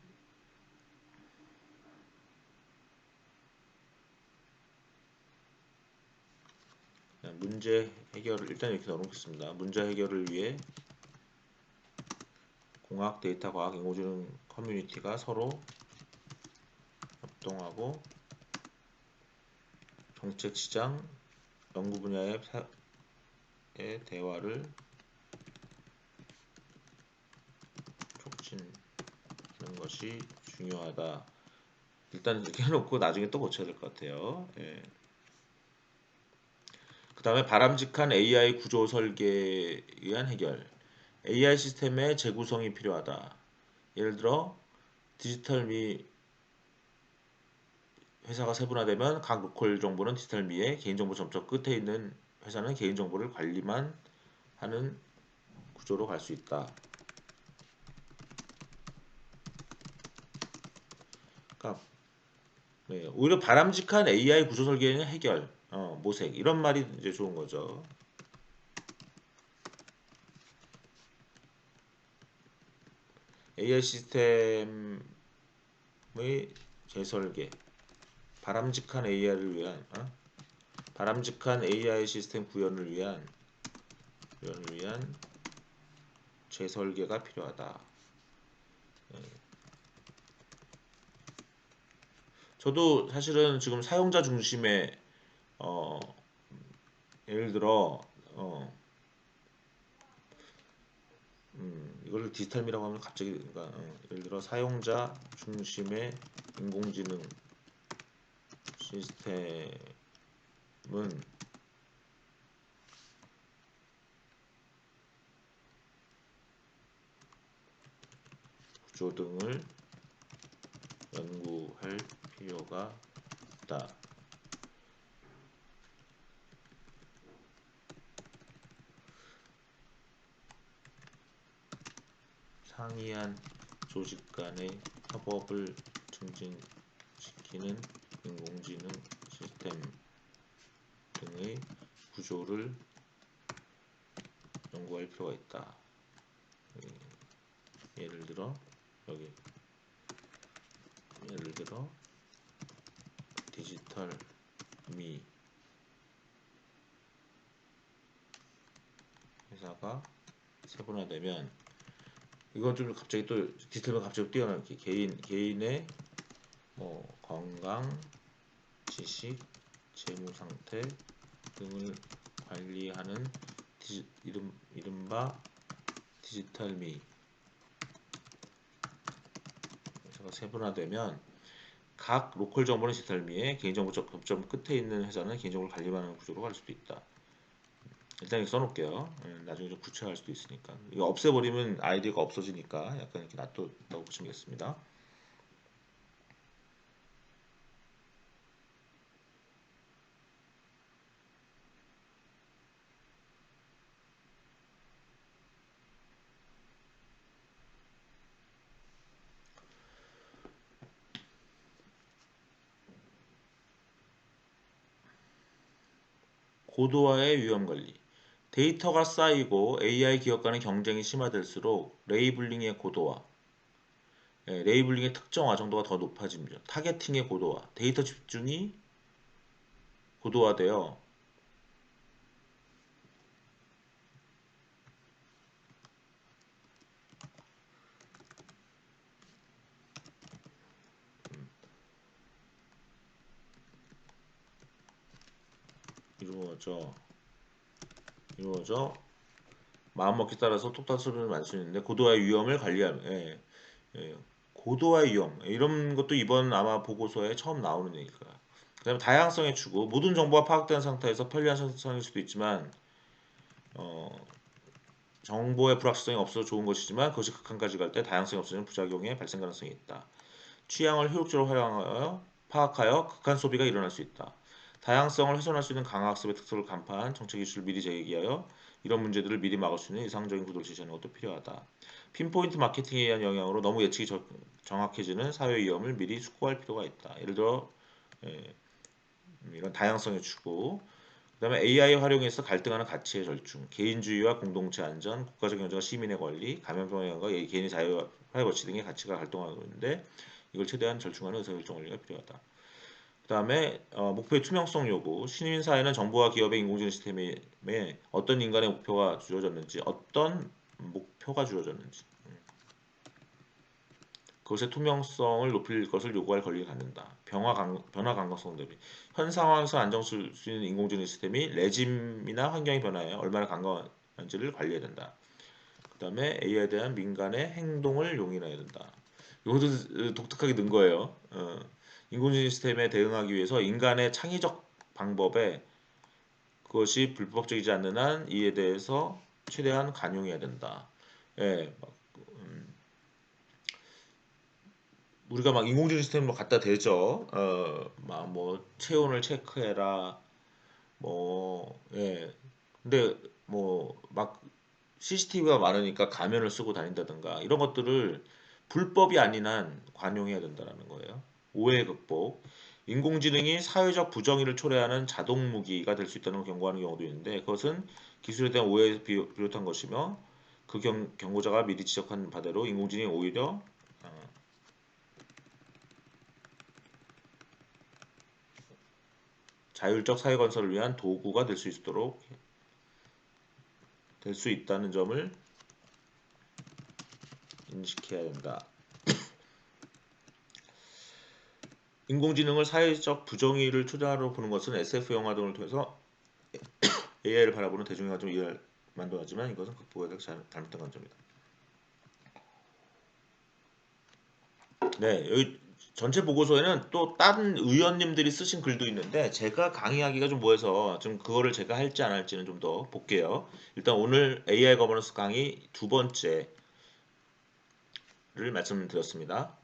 문제 해결을 일단 이렇게 넣어놓겠습니다. 문제 해결을 위해 공학, 데이터, 과학, 인공지능 커뮤니티가 서로 협동하고 정책 시장 연구 분야의 대화를 촉진하는 것이 중요하다. 일단 이렇게 해놓고 나중에 또 고쳐야 될 것 같아요. 예. 그 다음에 바람직한 AI 구조 설계에 의한 해결. AI 시스템의 재구성이 필요하다. 예를 들어 디지털 미 회사가 세분화되면 각 로컬 정보는 디지털 미에 개인정보 점적 끝에 있는 회사는 개인정보를 관리만 하는 구조로 갈 수 있다. 그러니까 네, 오히려 바람직한 AI 구조 설계는 해결, 모색 이런 말이 이제 좋은 거죠. AI 시스템의 재설계, 바람직한 AI를 위한 바람직한 AI 시스템 구현을 위한 재설계가 필요하다. 저도 사실은 지금 사용자 중심의 어, 예를 들어 이걸 디지털미라고 하면 갑자기 그러니까, 예를 들어 사용자 중심의 인공지능 시스템은 구조 등을 연구할 필요가 있다. 상이한 조직 간의 협업을 증진시키는 인공지능 시스템 등의 구조를 연구할 필요가 있다. 예를 들어 여기 예를 들어 디지털 미 회사가 세분화되면 이건 좀 갑자기 또 디테일만 갑자기 뛰어나게 개인의 뭐 건강, 지식, 재무 상태 등을 관리하는 이른바 디지털미. 그래서 세분화되면 각 로컬 정보는 디지털미에 개인정보 접점 끝에 있는 회사는 개인정보를 관리하는 구조로 갈 수도 있다. 일단 이렇게 써놓을게요. 나중에 좀 구체화할 수도 있으니까. 이거 없애버리면 아이디가 없어지니까 약간 이렇게 놔두고 보시면 되겠습니다. 고도화의 위험 관리. 데이터가 쌓이고 AI 기업 간의 경쟁이 심화될수록 레이블링의 고도화, 레이블링의 특정화 정도가 더 높아집니다. 타겟팅의 고도화, 데이터 집중이 고도화되어 이루어져 마음먹기 따라서 톡톡 소리를 많이 쓰는데 고도화의 위험을 관리하면 예. 고도화의 위험 이런 것도 이번 아마 보고서에 처음 나오는 얘기일 거야. 그다음에 다양성의 추구 모든 정보가 파악된 상태에서 편리한 선택일 수도 있지만 어, 정보의 불확실성이 없어서 좋은 것이지만 그것이 극한까지 갈 때 다양성이 없어지는 부작용의 발생 가능성이 있다. 취향을 효율적으로 활용하여 파악하여 극한 소비가 일어날 수 있다. 다양성을 훼손할 수 있는 강화학습의 특성을 간파한 정책 이슈를 미리 제기하여 이런 문제들을 미리 막을 수 있는 이상적인 구도를 제시하는 것도 필요하다. 핀포인트 마케팅에 의한 영향으로 너무 예측이 정확해지는 사회 위험을 미리 숙고할 필요가 있다. 예를 들어 예, 이런 다양성의 추구, 그다음에 AI 활용해서 갈등하는 가치의 절충, 개인주의와 공동체 안전, 국가적 경제와 시민의 권리, 감염병의 영향과 개인의 자유와 프라이버시 등의 가치가 갈등하고 있는데 이걸 최대한 절충하는 의사결정 원리가 필요하다. 그다음에 목표의 투명성 요구, 시민 사회는 정부와 기업의 인공지능 시스템에 어떤 인간의 목표가 주어졌는지, 그것의 투명성을 높일 것을 요구할 권리를 갖는다. 변화 강박성 대비 현 상황에서 안정될 수 있는 인공지능 시스템이 레짐이나 환경의 변화에 얼마나 강건한지를 관리해야 된다. 그다음에 AI에 대한 민간의 행동을 용인해야 된다. 이것도 독특하게 넣은 거예요. 인공지능 시스템에 대응하기 위해서 인간의 창의적 방법에 그것이 불법적이지 않는 한 이에 대해서 최대한 관용해야 된다. 예, 우리가 막 인공지능 시스템으로 갖다 대죠. 막 뭐 체온을 체크해라. 뭐 예. 근데 뭐 막 CCTV가 많으니까 가면을 쓰고 다닌다든가 이런 것들을 불법이 아닌 한 관용해야 된다라는 거예요. 오해 극복. 인공지능이 사회적 부정의를 초래하는 자동 무기가 될 수 있다는 걸 경고하는 경우도 있는데 그것은 기술에 대한 오해에서 비롯한 것이며 그 경고자가 미리 지적한 바대로 인공지능이 오히려 자율적 사회 건설을 위한 도구가 될 수 있다는 점을 인식해야 된다. 인공지능을 사회적 부정의를 초래하러 보는 것은 SF 영화 등을 통해서 AI를 바라보는 대중의 관점을 이해할 만도 하지만 이것은 극복해야 될 잘못된 관점이다. 네, 여기 전체 보고서에는 또 다른 의원님들이 쓰신 글도 있는데 제가 강의하기가 좀 뭐해서 좀 그거를 제가 할지 안 할지는 좀 더 볼게요. 일단 오늘 AI 거버넌스 강의 두 번째를 말씀드렸습니다.